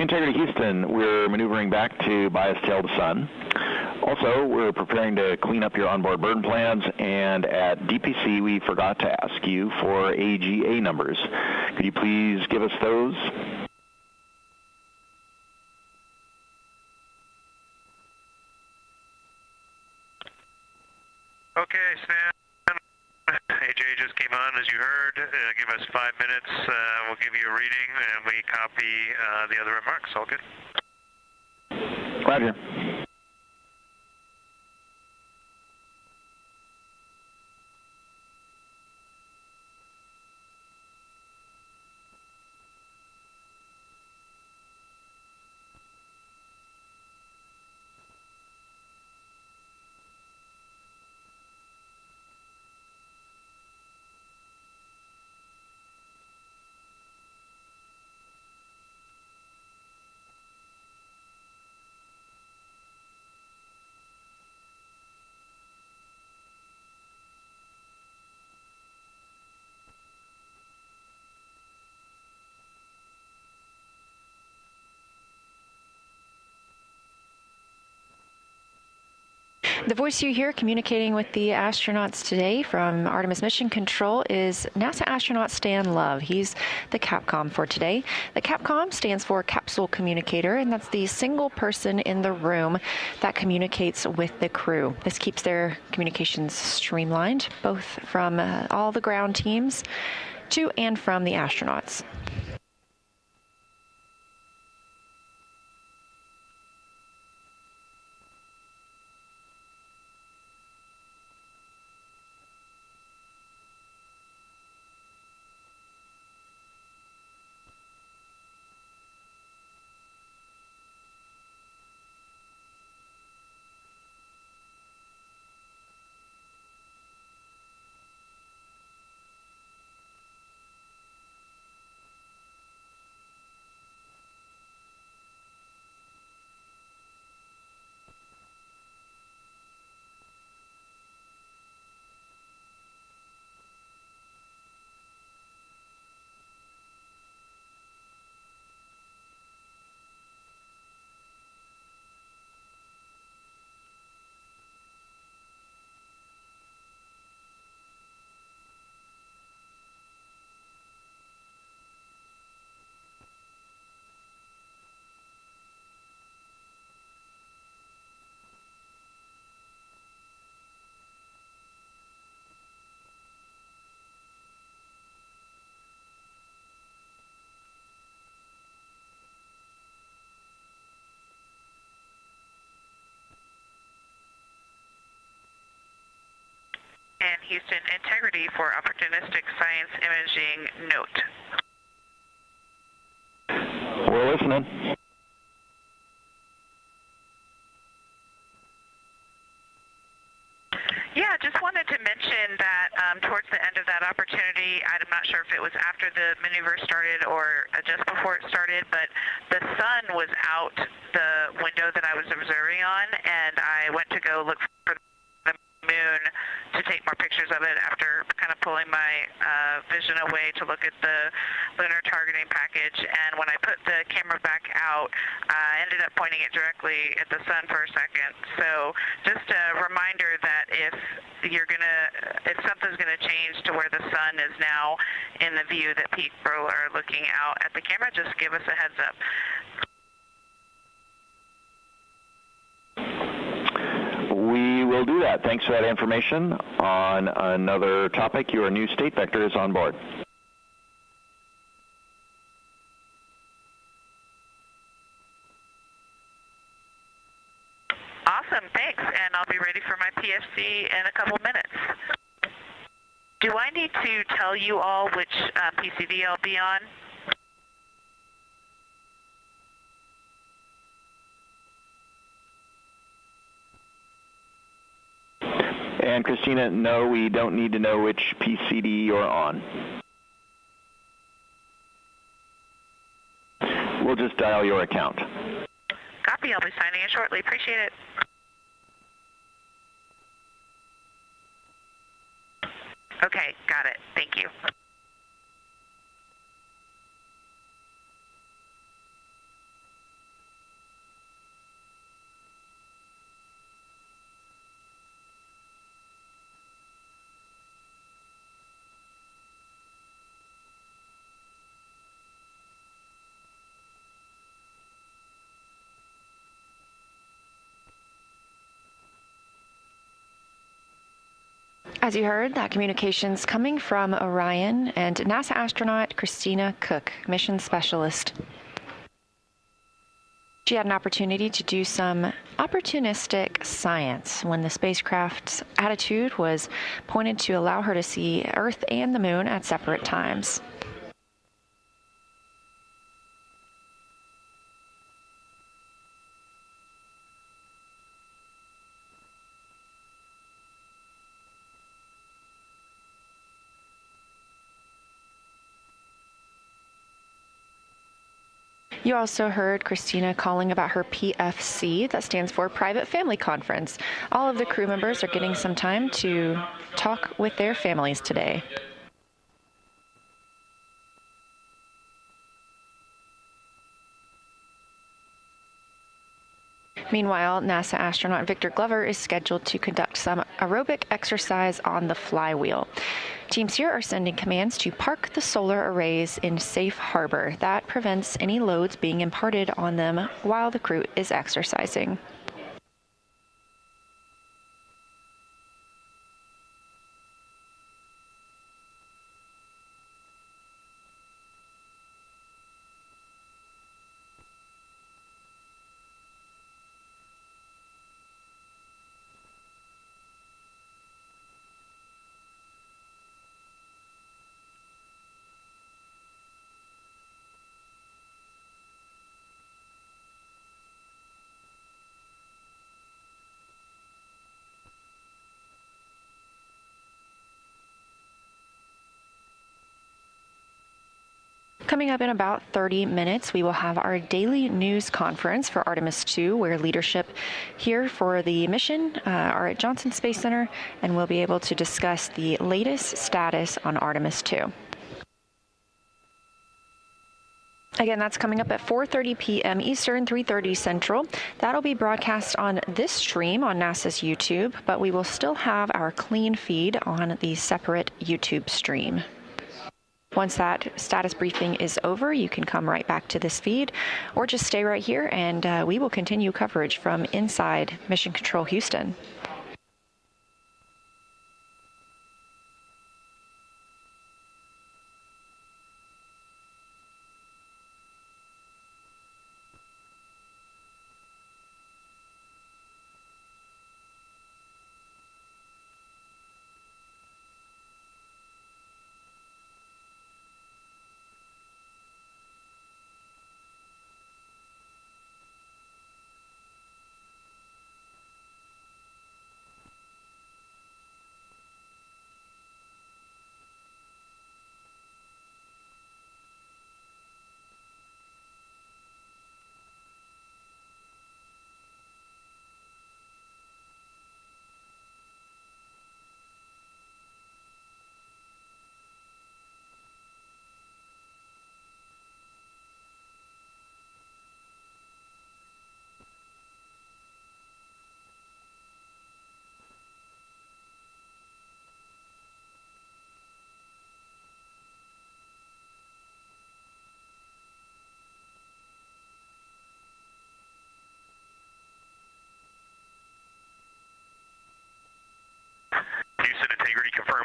Integrity Houston, we're maneuvering back to bias tail to sun. Also, we're preparing to clean up your onboard burn plans, and at DPC, we forgot to ask you for AGA numbers. Could you please give us those? Okay, Stan. AJ just came on, as you heard. Give us 5 minutes. We'll give you a reading, and we copy the other remarks. All good? Roger. The voice you hear communicating with the astronauts today from Artemis Mission Control is NASA astronaut Stan Love. He's the Capcom for today. The Capcom stands for Capsule Communicator, and that's the single person in the room that communicates with the crew. This keeps their communications streamlined, both from all the ground teams to and from the astronauts. And Houston, integrity for opportunistic science imaging note. We're listening. Yeah, just wanted to mention that towards the end of that opportunity, day, I'm not sure if it was after the maneuver started or just before it started, but the sun was out the window that I was observing on, and I went to go look for the moon to take more pictures of it after kind of pulling my vision away to look at the lunar targeting package. And when I put the camera back out, I ended up pointing it directly at the sun for a second. So just a reminder that if something's gonna change to where the sun is now in the view that people are looking out at the camera, just give us a heads up. We will do that. Thanks for that information. On another topic, your new state vector is on board. Awesome, thanks, and I'll be ready for my PFC in a couple minutes. Do I need to tell you all which PCD I'll be on? And Christina, no, we don't need to know which PCD you're on. We'll just dial your account. Copy, I'll be signing in shortly. Appreciate it. Okay, got it. Thank you. As you heard, that communication's coming from Orion and NASA astronaut Christina Cook, mission specialist. She had an opportunity to do some opportunistic science when the spacecraft's attitude was pointed to allow her to see Earth and the Moon at separate times. You also heard Christina calling about her PFC, that stands for Private Family Conference. All of the crew members are getting some time to talk with their families today. Meanwhile, NASA astronaut Victor Glover is scheduled to conduct some aerobic exercise on the flywheel. Teams here are sending commands to park the solar arrays in safe harbor. That prevents any loads being imparted on them while the crew is exercising. Coming up in about 30 minutes, we will have our daily news conference for Artemis II, where leadership here for the mission are at Johnson Space Center, and we'll be able to discuss the latest status on Artemis II. Again, that's coming up at 4:30 p.m. Eastern, 3:30 Central. That'll be broadcast on this stream on NASA's YouTube, but we will still have our clean feed on the separate YouTube stream. Once that status briefing is over, you can come right back to this feed or just stay right here, and we will continue coverage from inside Mission Control Houston.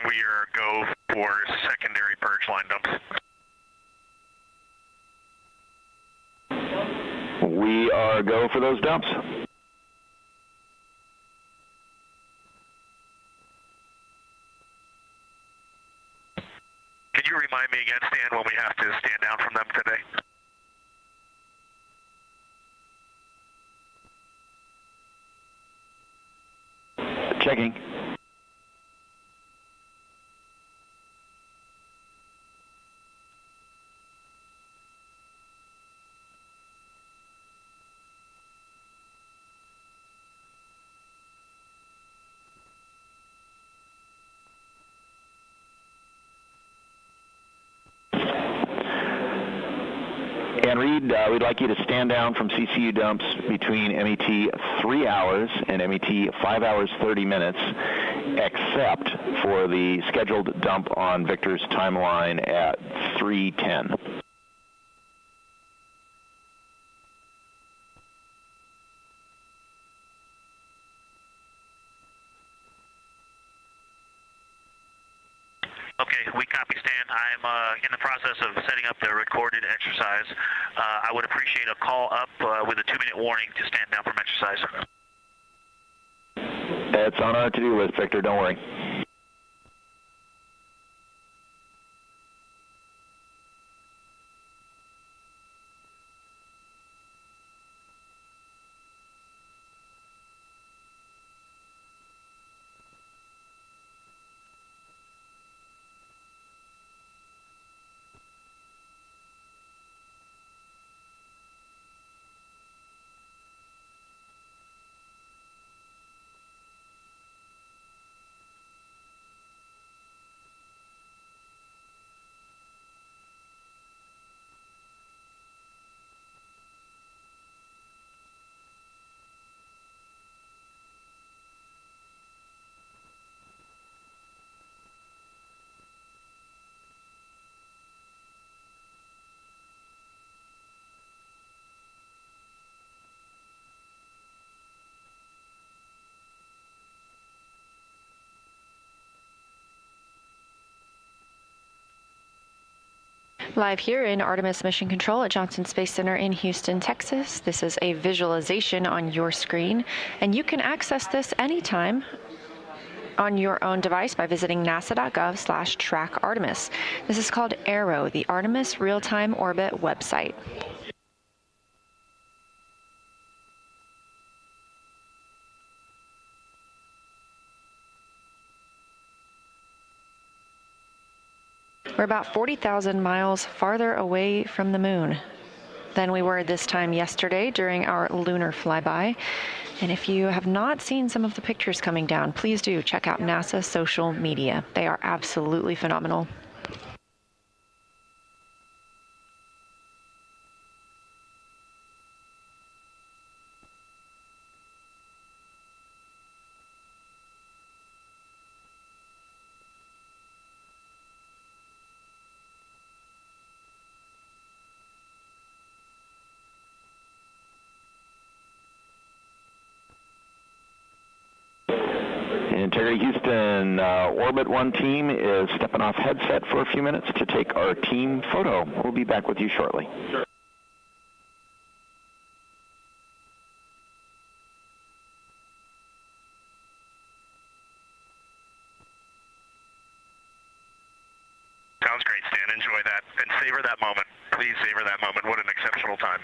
we are go for secondary purge line dumps. We are go for those dumps. Can you remind me again, Stan, when we have to stand down from them today? Checking. And Reed, we'd like you to stand down from CCU dumps between MET 3 hours and MET 5 hours 30 minutes, except for the scheduled dump on Victor's timeline at 3:10. Okay, we copy, Stan. I'm in the process of setting up the recorded exercise. I would appreciate a call up with a 2-minute warning to stand down from exercise. It's on our to-do list, Victor. Don't worry. Live here in Artemis Mission Control at Johnson Space Center in Houston, Texas. This is a visualization on your screen, and you can access this anytime on your own device by visiting nasa.gov/track-Artemis. This is called ARROW, the Artemis Real-Time Orbit website. We're about 40,000 miles farther away from the moon than we were this time yesterday during our lunar flyby. And if you have not seen some of the pictures coming down, please do check out NASA's social media. They are absolutely phenomenal. Integrity Houston, Orbit 1 team is stepping off headset for a few minutes to take our team photo. We'll be back with you shortly. Sounds great, Stan. Enjoy that and savor that moment. Please savor that moment. What an exceptional time.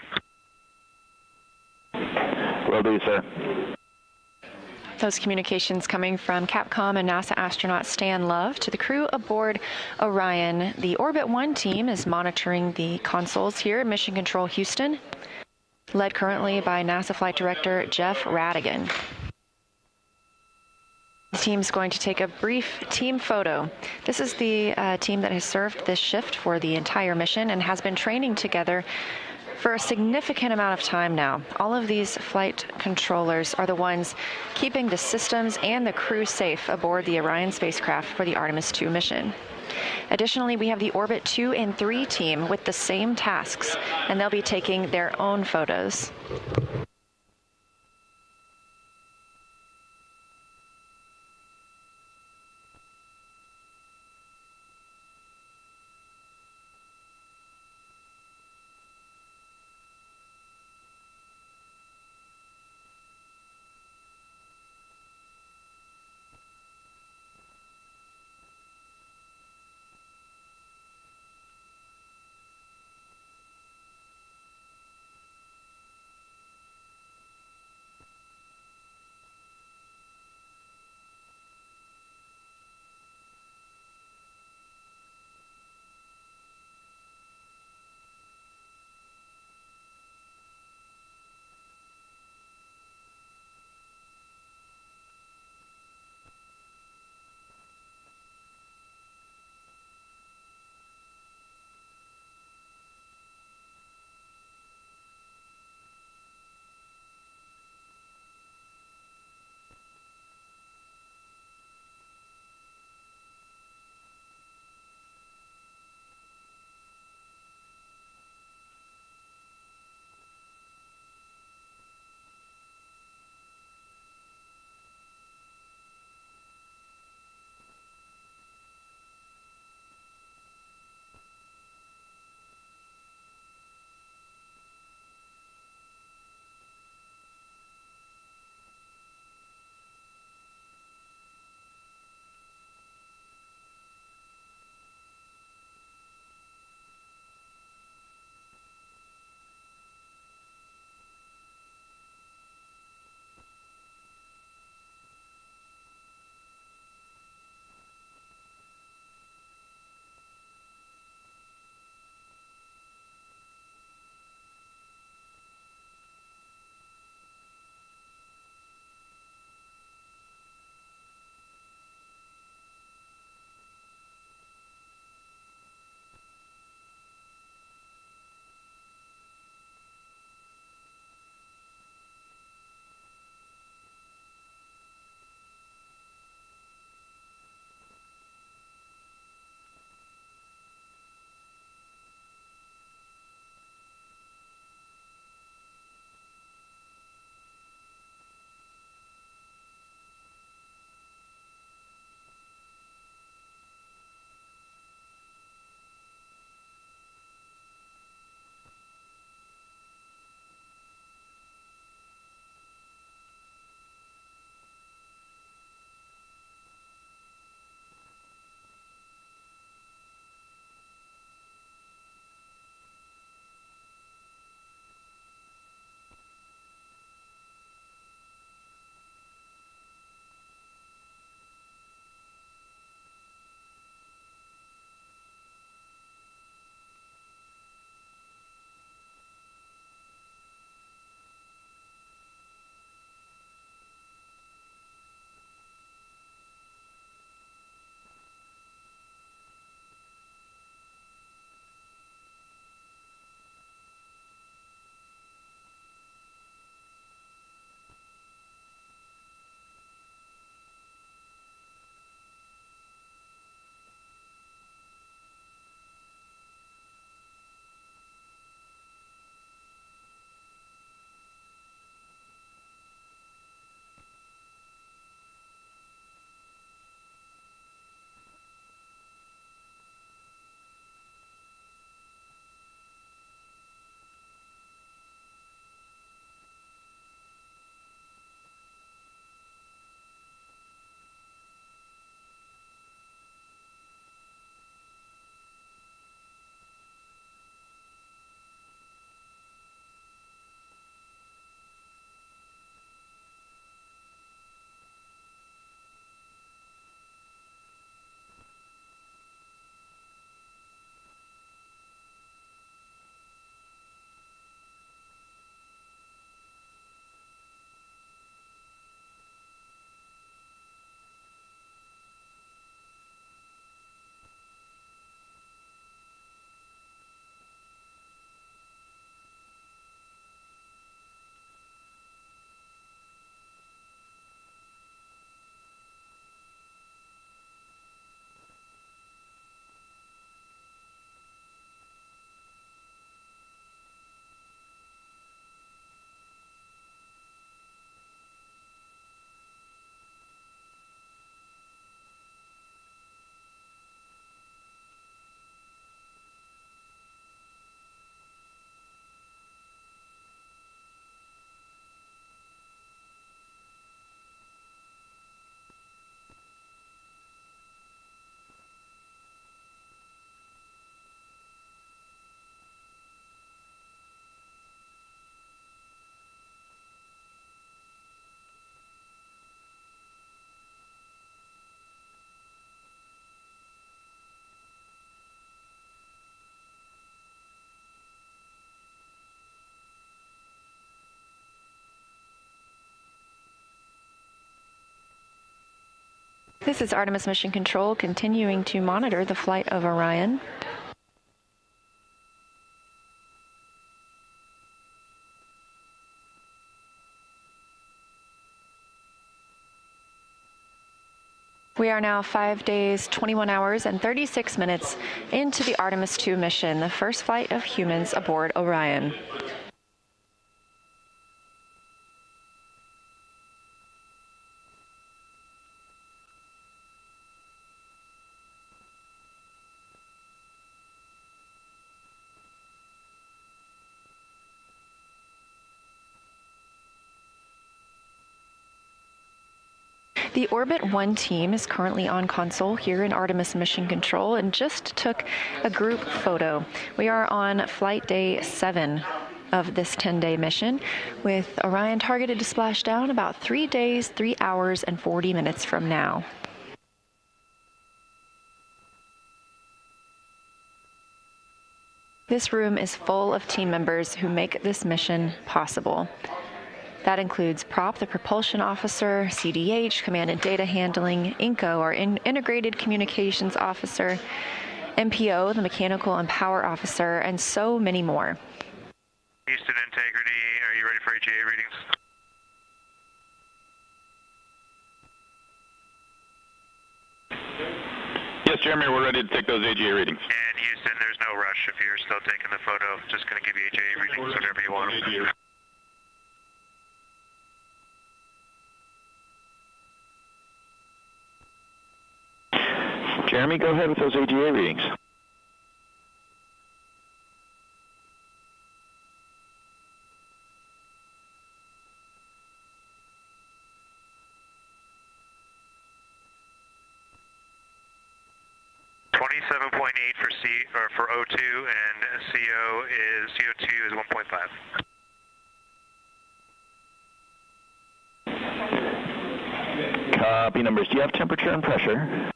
Will do, sir. Those communications coming from Capcom and NASA astronaut Stan Love to the crew aboard Orion. The Orbit 1 team is monitoring the consoles here at Mission Control Houston, led currently by NASA Flight Director Jeff Radigan. The team's going to take a brief team photo. This is the team that has served this shift for the entire mission and has been training together for a significant amount of time now. All of these flight controllers are the ones keeping the systems and the crew safe aboard the Orion spacecraft for the Artemis 2 mission. Additionally, we have the Orbit 2 and 3 team with the same tasks, and they'll be taking their own photos. This is Artemis Mission Control continuing to monitor the flight of Orion. We are now 5 days, 21 hours, and 36 minutes into the Artemis II mission, the first flight of humans aboard Orion. The Orbit 1 team is currently on console here in Artemis Mission Control and just took a group photo. We are on flight day 7 of this 10-day mission, with Orion targeted to splash down about 3 days, 3 hours, and 40 minutes from now. This room is full of team members who make this mission possible. That includes Prop, the propulsion officer, CDH, command and data handling, INCO, our integrated communications officer, MPO, the mechanical and power officer, and so many more. Houston Integrity, are you ready for AGA readings? Yes, Jeremy, we're ready to take those AGA readings. And Houston, there's no rush if you're still taking the photo. Just going to give you AGA readings whenever you want them. Jeremy, go ahead with those AGA readings. For O2, and CO2 is 1.5. Copy numbers. Do you have temperature and pressure?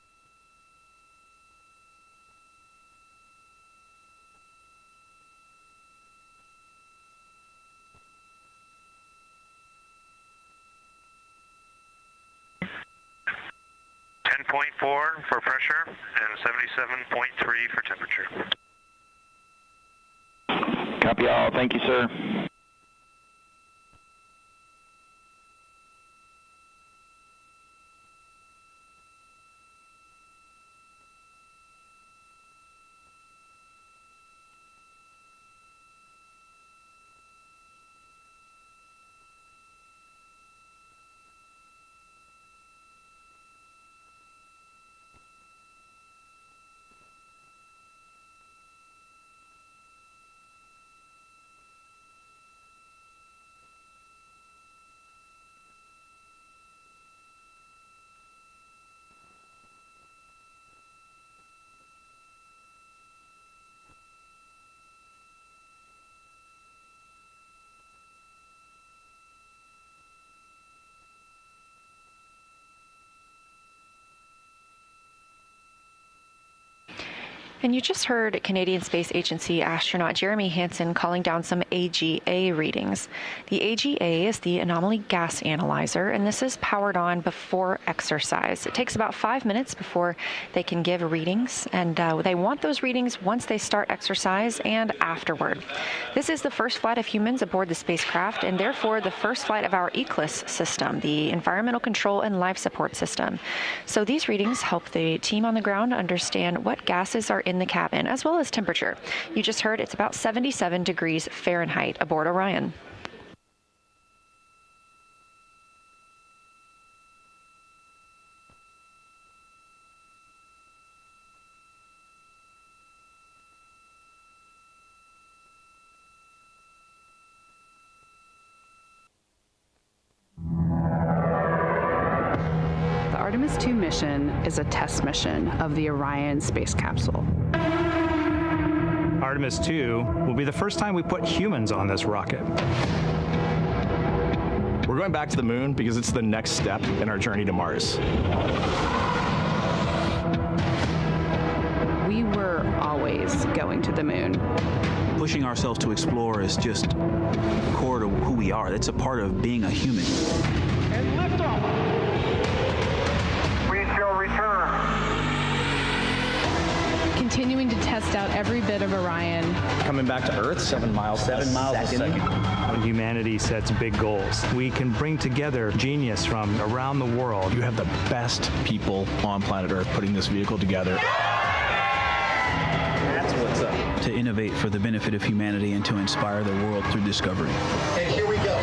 .4 for pressure and 77.3 for temperature. Copy all. Thank you, sir. And you just heard Canadian Space Agency astronaut Jeremy Hansen calling down some AGA readings. The AGA is the Anomaly Gas Analyzer, and this is powered on before exercise. It takes about 5 minutes before they can give readings, and they want those readings once they start exercise and afterward. This is the first flight of humans aboard the spacecraft, and therefore the first flight of our ECLIS system, the Environmental Control and Life Support System. So these readings help the team on the ground understand what gases are in the cabin, as well as temperature. You just heard it's about 77 degrees Fahrenheit aboard Orion. The Artemis II mission is a test mission of the Orion space capsule. Artemis II will be the first time we put humans on this rocket. We're going back to the moon because it's the next step in our journey to Mars. We were always going to the moon. Pushing ourselves to explore is just core to who we are. That's a part of being a human. And liftoff. We shall continuing to test out every bit of Orion. Coming back to Earth, 7 miles a second. When humanity sets big goals, we can bring together genius from around the world. You have the best people on planet Earth putting this vehicle together. That's what's up. To innovate for the benefit of humanity and to inspire the world through discovery. And here we go.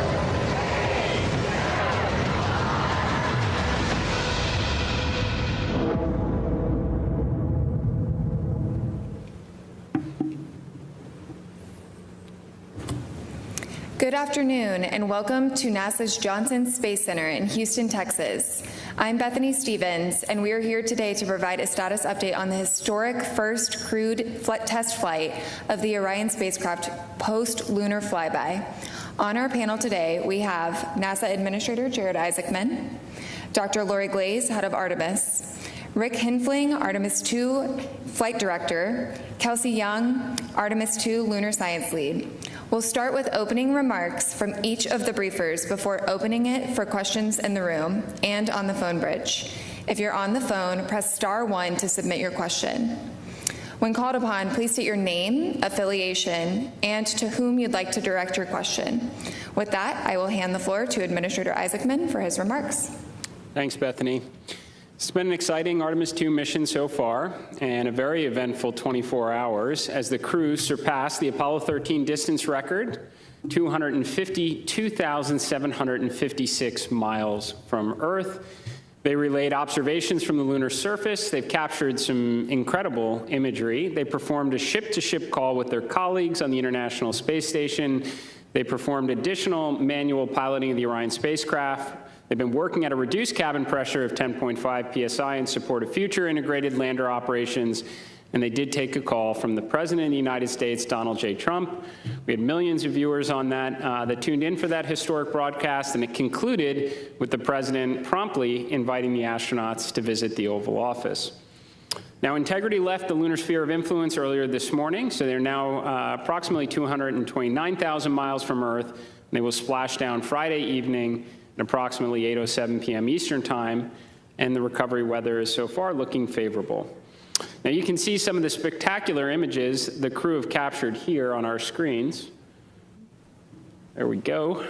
Good afternoon, and welcome to NASA's Johnson Space Center in Houston, Texas. I'm Bethany Stevens, and we are here today to provide a status update on the historic first crewed test flight of the Orion spacecraft post-lunar flyby. On our panel today, we have NASA Administrator Jared Isaacman, Dr. Lori Glaze, head of Artemis, Rick Hinfling, Artemis II Flight Director, Kelsey Young, Artemis II Lunar Science Lead. We'll start with opening remarks from each of the briefers before opening it for questions in the room and on the phone bridge. If you're on the phone, press *1 to submit your question. When called upon, please state your name, affiliation, and to whom you'd like to direct your question. With that, I will hand the floor to Administrator Isaacman for his remarks. Thanks, Bethany. It's been an exciting Artemis II mission so far, and a very eventful 24 hours as the crew surpassed the Apollo 13 distance record, 252,756 miles from Earth. They relayed observations from the lunar surface. They've captured some incredible imagery. They performed a ship-to-ship call with their colleagues on the International Space Station. They performed additional manual piloting of the Orion spacecraft. They've been working at a reduced cabin pressure of 10.5 psi in support of future integrated lander operations, and they did take a call from the President of the United States, Donald J. Trump. We had millions of viewers on that tuned in for that historic broadcast, and it concluded with the President promptly inviting the astronauts to visit the Oval Office. Now, Integrity left the lunar sphere of influence earlier this morning, so they're now approximately 229,000 miles from Earth, and they will splash down Friday evening at approximately 8:07 p.m. Eastern Time, and the recovery weather is so far looking favorable. Now, you can see some of the spectacular images the crew have captured here on our screens. There we go.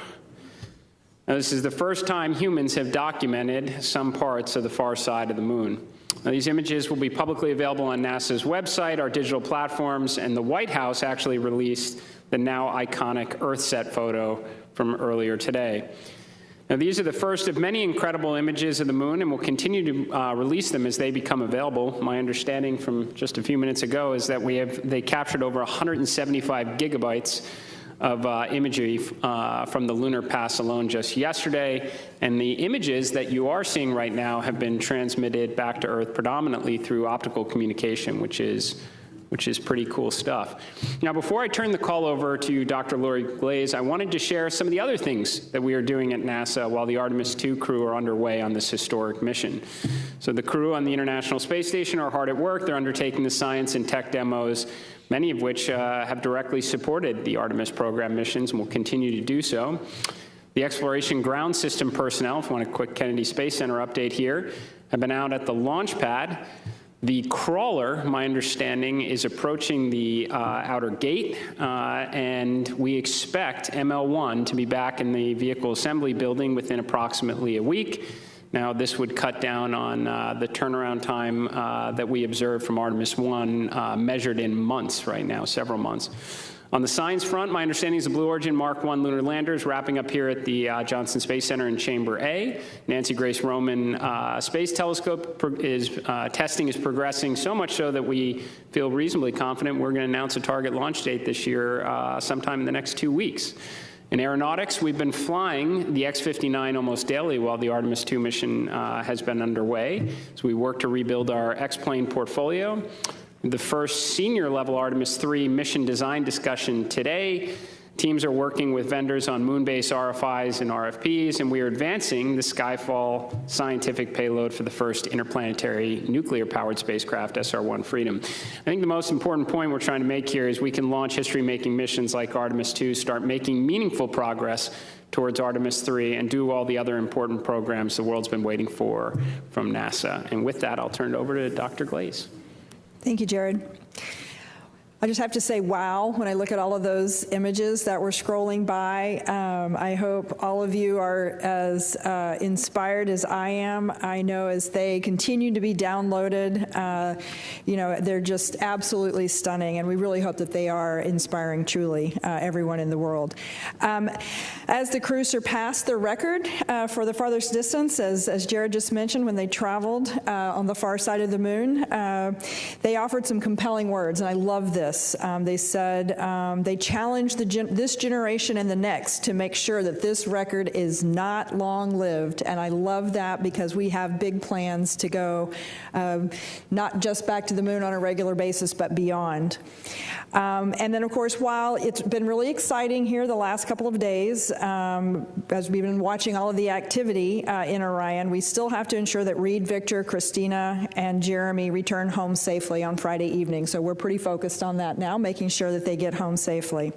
Now, this is the first time humans have documented some parts of the far side of the moon. Now, these images will be publicly available on NASA's website, our digital platforms, and the White House actually released the now iconic EarthSat photo from earlier today. Now, these are the first of many incredible images of the moon, and we'll continue to release them as they become available. My understanding from just a few minutes ago is that they captured over 175 gigabytes of imagery from the lunar pass alone just yesterday, and the images that you are seeing right now have been transmitted back to Earth predominantly through optical communication, which is pretty cool stuff. Now, before I turn the call over to Dr. Lori Glaze, I wanted to share some of the other things that we are doing at NASA while the Artemis II crew are underway on this historic mission. So the crew on the International Space Station are hard at work. They're undertaking the science and tech demos, many of which have directly supported the Artemis program missions and will continue to do so. The Exploration Ground System personnel, if you want a quick Kennedy Space Center update here, have been out at the launch pad. The crawler, my understanding, is approaching the outer gate, and we expect ML1 to be back in the vehicle assembly building within approximately a week. Now, this would cut down on the turnaround time that we observed from Artemis 1, measured in months right now, several months. On the science front, my understanding is the Blue Origin Mark 1 lunar lander is wrapping up here at the Johnson Space Center in Chamber A. Nancy Grace Roman Space Telescope testing is progressing so much so that we feel reasonably confident we're going to announce a target launch date this year sometime in the next 2 weeks. In aeronautics, we've been flying the X-59 almost daily while the Artemis II mission has been underway. So we work to rebuild our X-plane portfolio. The first senior level Artemis III mission design discussion today. Teams are working with vendors on moon-based RFIs and RFPs, and we are advancing the Skyfall scientific payload for the first interplanetary nuclear-powered spacecraft, SR-1 Freedom. I think the most important point we're trying to make here is we can launch history-making missions like Artemis II, start making meaningful progress towards Artemis III, and do all the other important programs the world's been waiting for from NASA. And with that, I'll turn it over to Dr. Glaze. Thank you, Jared. I just have to say, wow, when I look at all of those images that were scrolling by. I hope all of you are as inspired as I am. I know as they continue to be downloaded, they're just absolutely stunning, and we really hope that they are inspiring truly everyone in the world. As the crew surpassed their record for the farthest distance, as Jared just mentioned, when they traveled on the far side of the moon, they offered some compelling words, and I love this. They said they challenged this generation and the next to make sure that this record is not long-lived, and I love that because we have big plans to go not just back to the moon on a regular basis, but beyond. And then, of course, while it's been really exciting here the last couple of days, as we've been watching all of the activity in Orion, we still have to ensure that Reed, Victor, Christina, and Jeremy return home safely on Friday evening. So we're pretty focused on that now, making sure that they get home safely.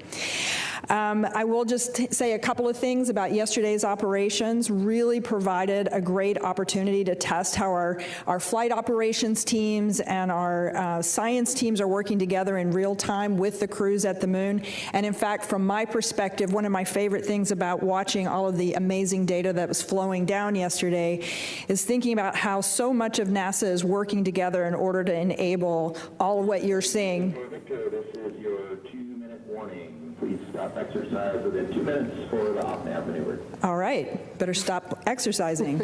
I will just say a couple of things about yesterday's operations. Really provided a great opportunity to test how our flight operations teams and our science teams are working together in real time with the crews at the moon. And in fact, from my perspective, one of my favorite things about watching all of the amazing data that was flowing down yesterday is thinking about how so much of NASA is working together in order to enable all of what you're seeing. Victor, this is your 2-minute warning. Please stop exercise within 2 minutes for the off-nav maneuver. All right, better stop exercising.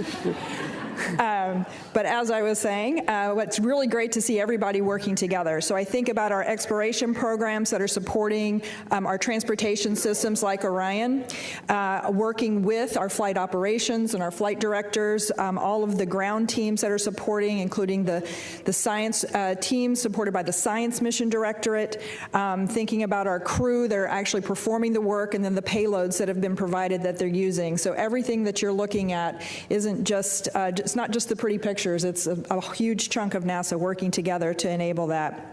But as I was saying, what's really great to see everybody working together. So I think about our exploration programs that are supporting our transportation systems like Orion, working with our flight operations and our flight directors, all of the ground teams that are supporting, including the science team supported by the Science Mission Directorate, thinking about our crew that are actually performing the work, and then the payloads that have been provided that they're using. So everything that you're looking at isn't just, it's not just the pretty pictures, it's a huge chunk of NASA working together to enable that.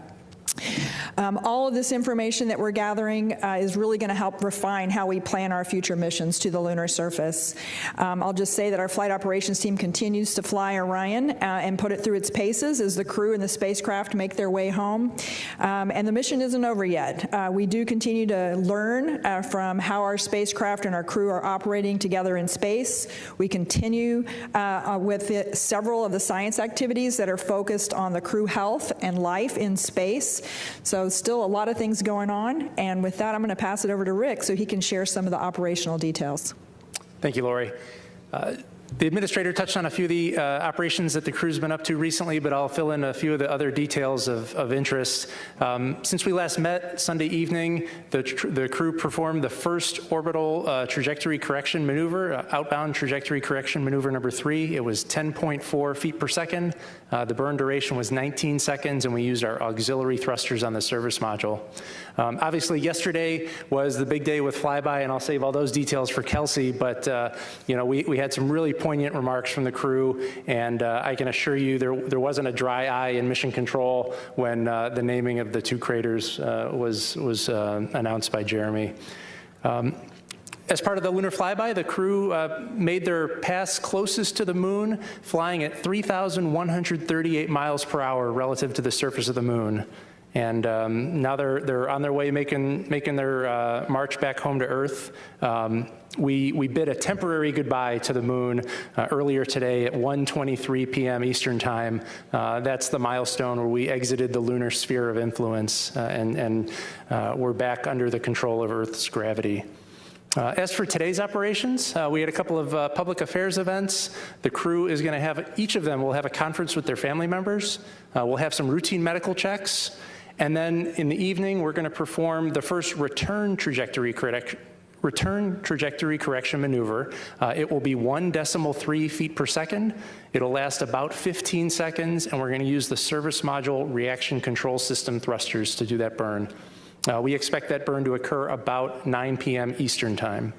All of this information that we're gathering is really going to help refine how we plan our future missions to the lunar surface. I'll just say that our flight operations team continues to fly Orion and put it through its paces as the crew and the spacecraft make their way home. And the mission isn't over yet. We do continue to learn from how our spacecraft and our crew are operating together in space. We continue with several of the science activities that are focused on the crew health and life in space. So still a lot of things going on, and with that, I'm going to pass it over to Rick so he can share some of the operational details. Thank you, Lori. The administrator touched on a few of the operations that the crew's been up to recently, but I'll fill in a few of the other details of interest. Since we last met Sunday evening, the crew performed the first orbital trajectory correction maneuver, outbound trajectory correction maneuver number 3. It was 10.4 feet per second. The burn duration was 19 seconds, and we used our auxiliary thrusters on the service module. Obviously, yesterday was the big day with flyby, and I'll save all those details for Kelsey, but we had some really poignant remarks from the crew, and I can assure you there wasn't a dry eye in mission control when the naming of the 2 craters was announced by Jeremy. As part of the lunar flyby, the crew made their pass closest to the moon, flying at 3,138 miles per hour relative to the surface of the moon. And now they're on their way making their march back home to Earth. We bid a temporary goodbye to the moon earlier today at 1:23 p.m. Eastern Time. That's the milestone where we exited the lunar sphere of influence and we're back under the control of Earth's gravity. As for today's operations, we had a couple of public affairs events. The crew is going to have, each of them will have a conference with their family members. We'll have some routine medical checks. And then in the evening, we're going to perform the first return trajectory correction maneuver. It will be 1.3 feet per second. It'll last about 15 seconds, and we're going to use the service module reaction control system thrusters to do that burn. We expect that burn to occur about 9 p.m. Eastern Time.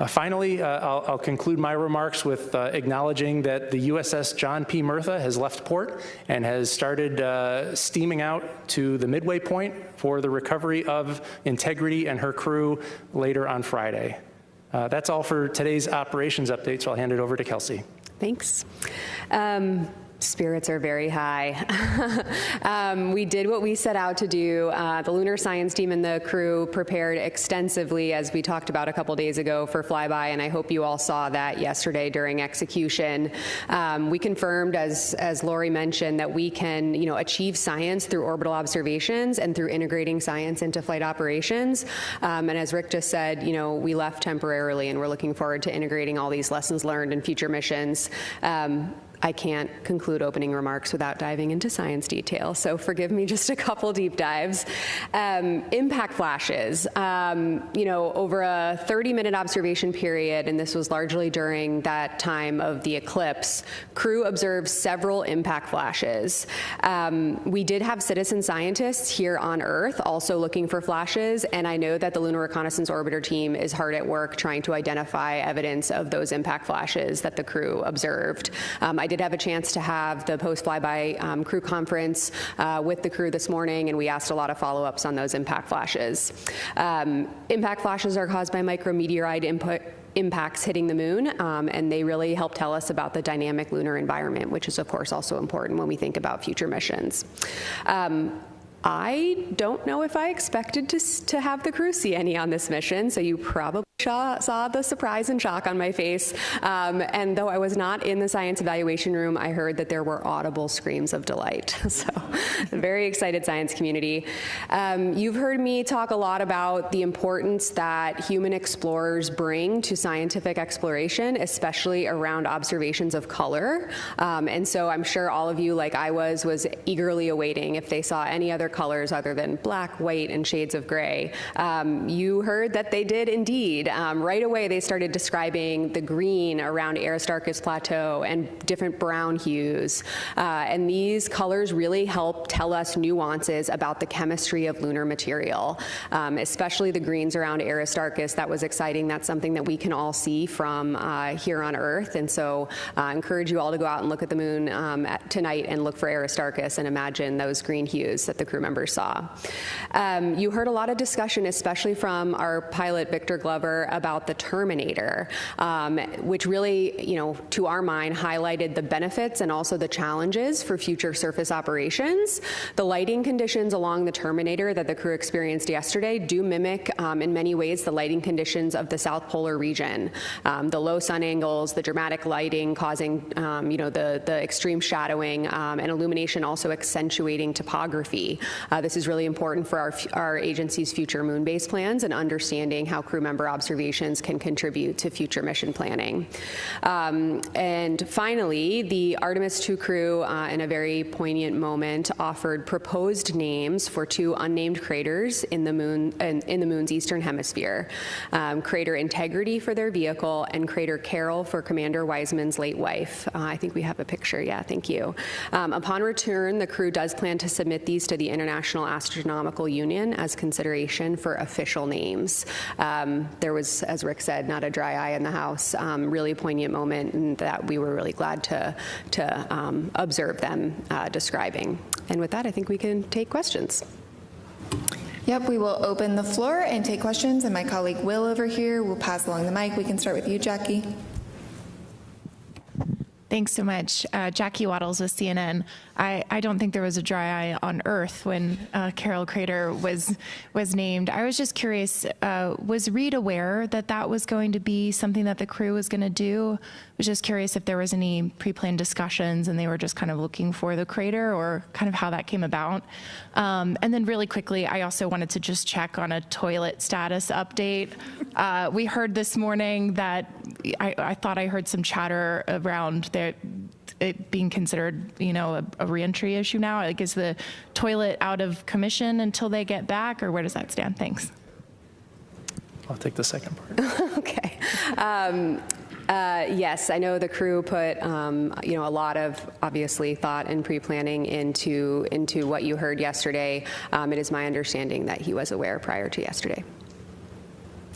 Finally, I'll conclude my remarks with acknowledging that the USS John P. Murtha has left port and has started steaming out to the midway point for the recovery of Integrity and her crew later on Friday. That's all for today's operations update, so I'll hand it over to Kelsey. Thanks. Spirits are very high. We did what we set out to do. The lunar science team and the crew prepared extensively, as we talked about a couple days ago, for flyby, and I hope you all saw that yesterday during execution. We confirmed, as Lori mentioned, that we can, achieve science through orbital observations and through integrating science into flight operations. And as Rick just said, we left temporarily, and we're looking forward to integrating all these lessons learned in future missions. I can't conclude opening remarks without diving into science detail, so forgive me just a couple deep dives. Impact flashes, over a 30-minute observation period, and this was largely during that time of the eclipse, crew observed several impact flashes. We did have citizen scientists here on Earth also looking for flashes, and I know that the Lunar Reconnaissance Orbiter team is hard at work trying to identify evidence of those impact flashes that the crew observed. I did have a chance to have the Post-flyby crew conference with the crew this morning, and we asked a lot of follow-ups on those impact flashes. Impact flashes are caused by micrometeorite impacts hitting the moon, and they really help tell us about the dynamic lunar environment, which is, of course, also important when we think about future missions. I don't know if I expected to have the crew see any on this mission, so you probably saw the surprise and shock on my face. And though I was not in the science evaluation room, I heard that there were audible screams of delight. So, a very excited science community. You've heard me talk a lot about the importance that human explorers bring to scientific exploration, especially around observations of color. And so I'm sure all of you, like I was eagerly awaiting if they saw any other colors other than black, white, and shades of gray. You heard that they did indeed. Right away, they started describing the green around Aristarchus Plateau and different brown hues. And these colors really help tell us nuances about the chemistry of lunar material, especially the greens around Aristarchus. That was exciting. That's something that we can all see from here on Earth. And so I encourage you all to go out and look at the moon tonight and look for Aristarchus and imagine those green hues that the crew members saw. You heard a lot of discussion, especially from our pilot, Victor Glover, about the Terminator, which really, to our mind, highlighted the benefits and also the challenges for future surface operations. The lighting conditions along the Terminator that the crew experienced yesterday do mimic, in many ways, the lighting conditions of the South Polar region. The low sun angles, the dramatic lighting causing, the extreme shadowing, and illumination also accentuating topography. This is really important for our agency's future moon-based plans and understanding how crew member observations can contribute to future mission planning. And finally, the Artemis II crew, in a very poignant moment, offered proposed names for two unnamed craters in the moon's eastern hemisphere. Crater Integrity for their vehicle and Crater Carol for Commander Wiseman's late wife. I think we have a picture. Yeah, thank you. Upon return, the crew does plan to submit these to the International Astronomical Union as consideration for official names. There was, as Rick said, not a dry eye in the house. Really poignant moment, and that we were really glad to observe them describing. And with that, I think we can take questions. Yep, we will open the floor and take questions, and my colleague Will over here will pass along the mic. We can start with you, Jackie. Thanks so much. Jackie Waddles with CNN. I don't think there was a dry eye on Earth when Carroll Crater was named. I was just curious, was Reed aware that that was going to be something that the crew was going to do? I was just curious if there was any pre-planned discussions and they were just kind of looking for the crater, or kind of how that came about. And then really quickly, I also wanted to just check on a toilet status update. We heard this morning that I thought I heard some chatter around it being considered, a reentry issue now. Like, is the toilet out of commission until they get back, or where does that stand? Thanks. I'll take the second part. Okay. Yes, I know the crew put a lot of obviously thought and pre-planning into what you heard yesterday. It is my understanding that he was aware prior to yesterday.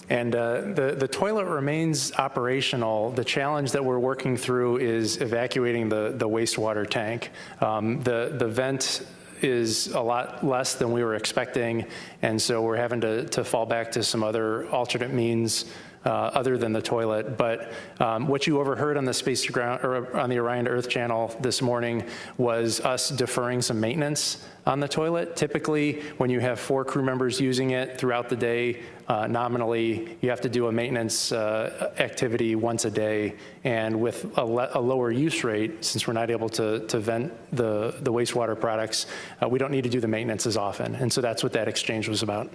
And the toilet remains operational. The challenge that we're working through is evacuating the wastewater tank. The vent is a lot less than we were expecting, and so we're having to fall back to some other alternate means other than the toilet. But what you overheard on the space to ground, or on the Orion to Earth channel this morning, was us deferring some maintenance on the toilet. Typically, when you have 4 crew members using it throughout the day, nominally, you have to do a maintenance activity once a day. And with a lower use rate, since we're not able to vent the wastewater products, we don't need to do the maintenance as often. And so that's what that exchange was about.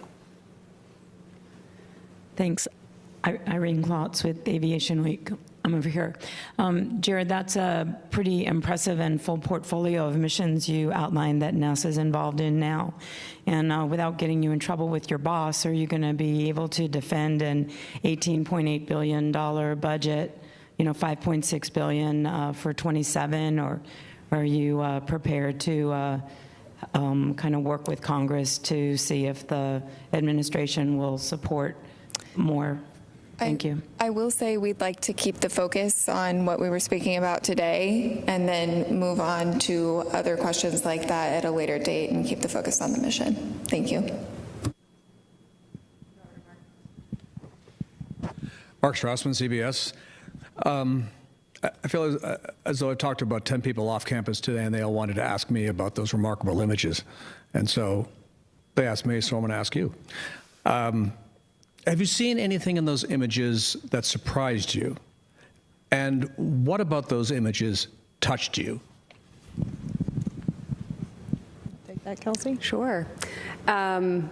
Thanks. Irene Klotz with Aviation Week. I'm over here. Jared, that's a pretty impressive and full portfolio of missions you outlined that NASA's involved in now. And without getting you in trouble with your boss, are you going to be able to defend an $18.8 billion budget, $5.6 billion for 27, or are you prepared to kind of work with Congress to see if the administration will support more? Thank you. I will say we'd like to keep the focus on what we were speaking about today and then move on to other questions like that at a later date and keep the focus on the mission. Thank you. Mark Strassman, CBS. I feel as though I talked to about 10 people off campus today, and they all wanted to ask me about those remarkable images. And so they asked me, so I'm going to ask you. Have you seen anything in those images that surprised you? And what about those images touched you? Take that, Kelsey? Sure. Oh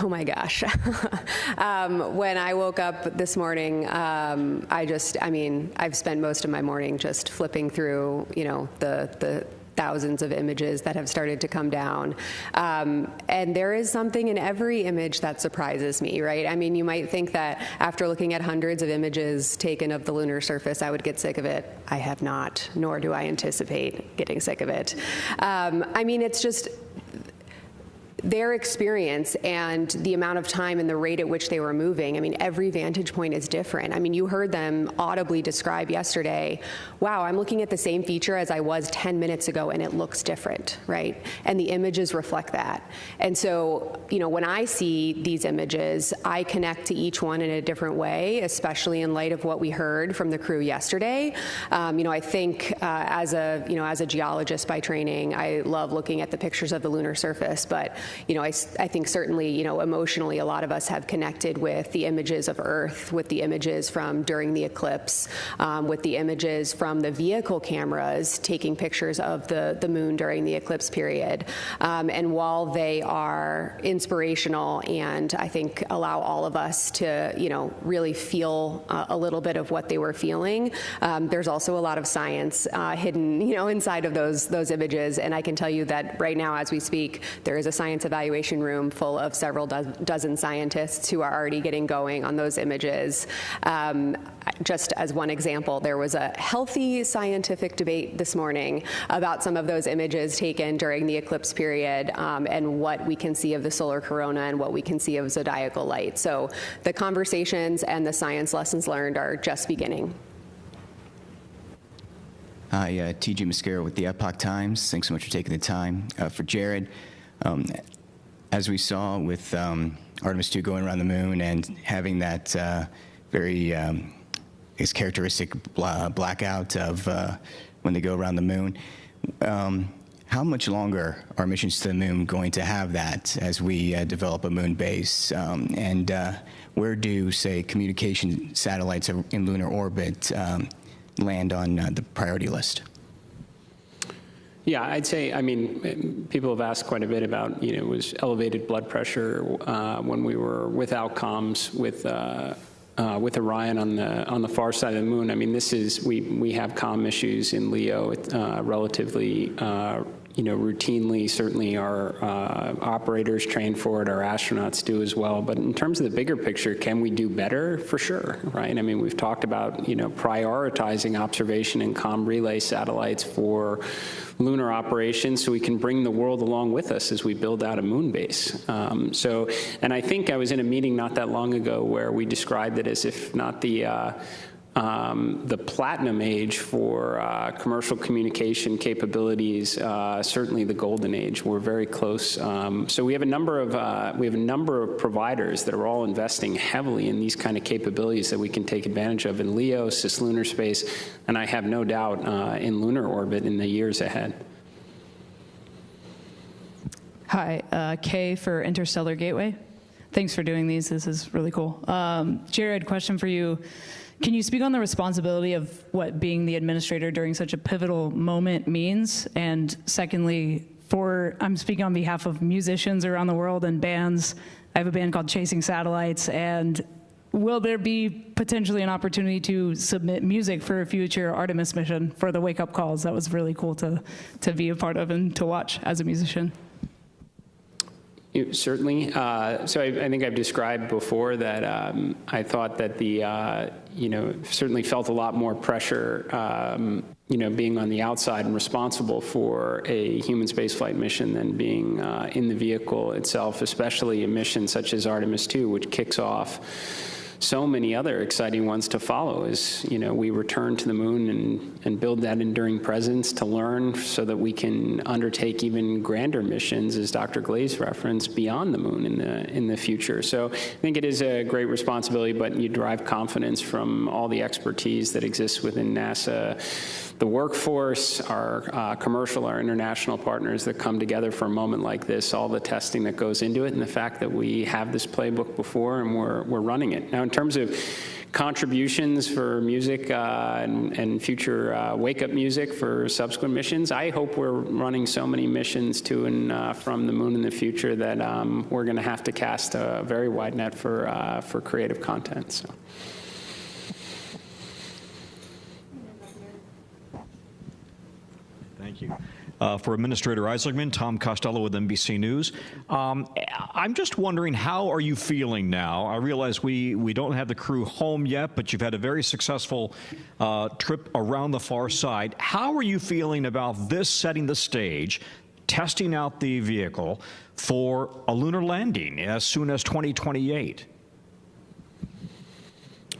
my gosh. When I woke up this morning, I've spent most of my morning just flipping through, the thousands of images that have started to come down. And there is something in every image that surprises me, right? I mean, you might think that after looking at hundreds of images taken of the lunar surface, I would get sick of it. I have not, nor do I anticipate getting sick of it. It's just their experience and the amount of time and the rate at which they were moving. Every vantage point is different. You heard them audibly describe yesterday, wow, I'm looking at the same feature as I was 10 minutes ago and it looks different, right? And the images reflect that. And so, when I see these images, I connect to each one in a different way, especially in light of what we heard from the crew yesterday. I think as a geologist by training, I love looking at the pictures of the lunar surface, but I think certainly, emotionally, a lot of us have connected with the images of Earth, with the images from during the eclipse, with the images from the vehicle cameras taking pictures of the moon during the eclipse period. And while they are inspirational and I think allow all of us to, really feel a little bit of what they were feeling, there's also a lot of science hidden, inside of those images. And I can tell you that right now, as we speak, there is a science evaluation room full of several dozen scientists who are already getting going on those images. Just as one example, there was a healthy scientific debate this morning about some of those images taken during the eclipse period and what we can see of the solar corona and what we can see of zodiacal light. So the conversations and the science lessons learned are just beginning. Hi, TJ Mascara with the Epoch Times. Thanks so much for taking the time. For Jared, as we saw with Artemis 2 going around the moon and having that very characteristic blackout of when they go around the moon, how much longer are missions to the moon going to have that as we develop a moon base? And where do, say, communication satellites in lunar orbit land on the priority list? Yeah, I'd say, people have asked quite a bit about, was elevated blood pressure when we were without comms with Orion on the far side of the moon. We have comm issues in LEO relatively, routinely. Certainly our operators train for it, our astronauts do as well. But in terms of the bigger picture, can we do better? For sure, right? We've talked about, prioritizing observation and comm relay satellites for lunar operations so we can bring the world along with us as we build out a moon base. And I think I was in a meeting not that long ago where we described it as if not the the platinum age for commercial communication capabilities, certainly the golden age. We're very close. So we have a number of providers that are all investing heavily in these kind of capabilities that we can take advantage of in LEO, cislunar space, and I have no doubt in lunar orbit in the years ahead. Hi, Kay for Interstellar Gateway. Thanks for doing these. This is really cool. Jared, question for you. Can you speak on the responsibility of what being the administrator during such a pivotal moment means? And secondly, I'm speaking on behalf of musicians around the world and bands. I have a band called Chasing Satellites, and will there be potentially an opportunity to submit music for a future Artemis mission for the wake-up calls? That was really cool to be a part of and to watch as a musician. Certainly. So I think I've described before that I thought that certainly felt a lot more pressure, being on the outside and responsible for a human spaceflight mission than being in the vehicle itself, especially a mission such as Artemis 2, which kicks off so many other exciting ones to follow as, we return to the moon and build that enduring presence to learn so that we can undertake even grander missions, as Dr. Glaze referenced, beyond the moon in the future. So I think it is a great responsibility, but you derive confidence from all the expertise that exists within NASA, the workforce, our commercial, our international partners that come together for a moment like this, all the testing that goes into it, and the fact that we have this playbook before and we're running it. Now, in terms of contributions for music and future wake-up music for subsequent missions, I hope we're running so many missions to and from the moon in the future that we're going to have to cast a very wide net for creative content. So. Thank you. For Administrator Isaacman, Tom Costello with NBC News. I'm just wondering, how are you feeling now? I realize we don't have the crew home yet, but you've had a very successful trip around the far side. How are you feeling about this setting the stage, testing out the vehicle for a lunar landing as soon as 2028?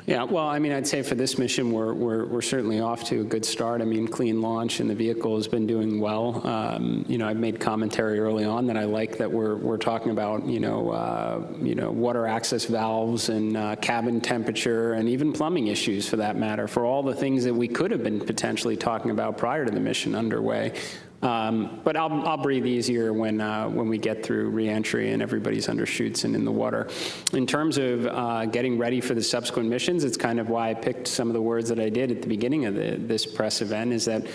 Yeah, well, I'd say for this mission, we're certainly off to a good start. Clean launch, and the vehicle has been doing well. I've made commentary early on that I like that we're talking about, water access valves and cabin temperature and even plumbing issues, for that matter, for all the things that we could have been potentially talking about prior to the mission underway. But I'll breathe easier when we get through reentry and everybody's under chutes and in the water. In terms of getting ready for the subsequent missions, it's kind of why I picked some of the words that I did at the beginning of this press event, is that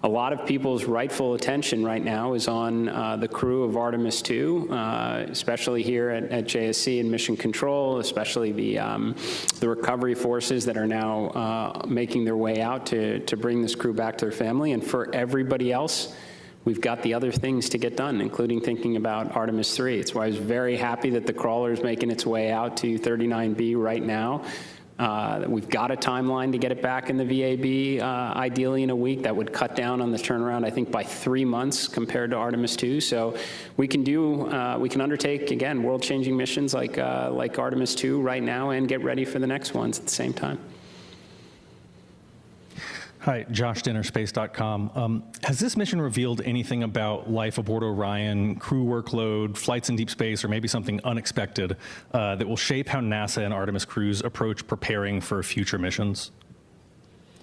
a lot of people's rightful attention right now is on the crew of Artemis 2, especially here at JSC and Mission Control, especially the recovery forces that are now making their way out to bring this crew back to their family. And for everybody else, we've got the other things to get done, including thinking about Artemis 3. It's why I was very happy that the crawler is making its way out to 39B right now. We've got a timeline to get it back in the VAB, ideally in a week. That would cut down on the turnaround, I think, by 3 months compared to Artemis 2. So we can undertake, again, world-changing missions like Artemis 2 right now and get ready for the next ones at the same time. Hi, Josh Dinner, Space.com. Has this mission revealed anything about life aboard Orion, crew workload, flights in deep space, or maybe something unexpected that will shape how NASA and Artemis crews approach preparing for future missions?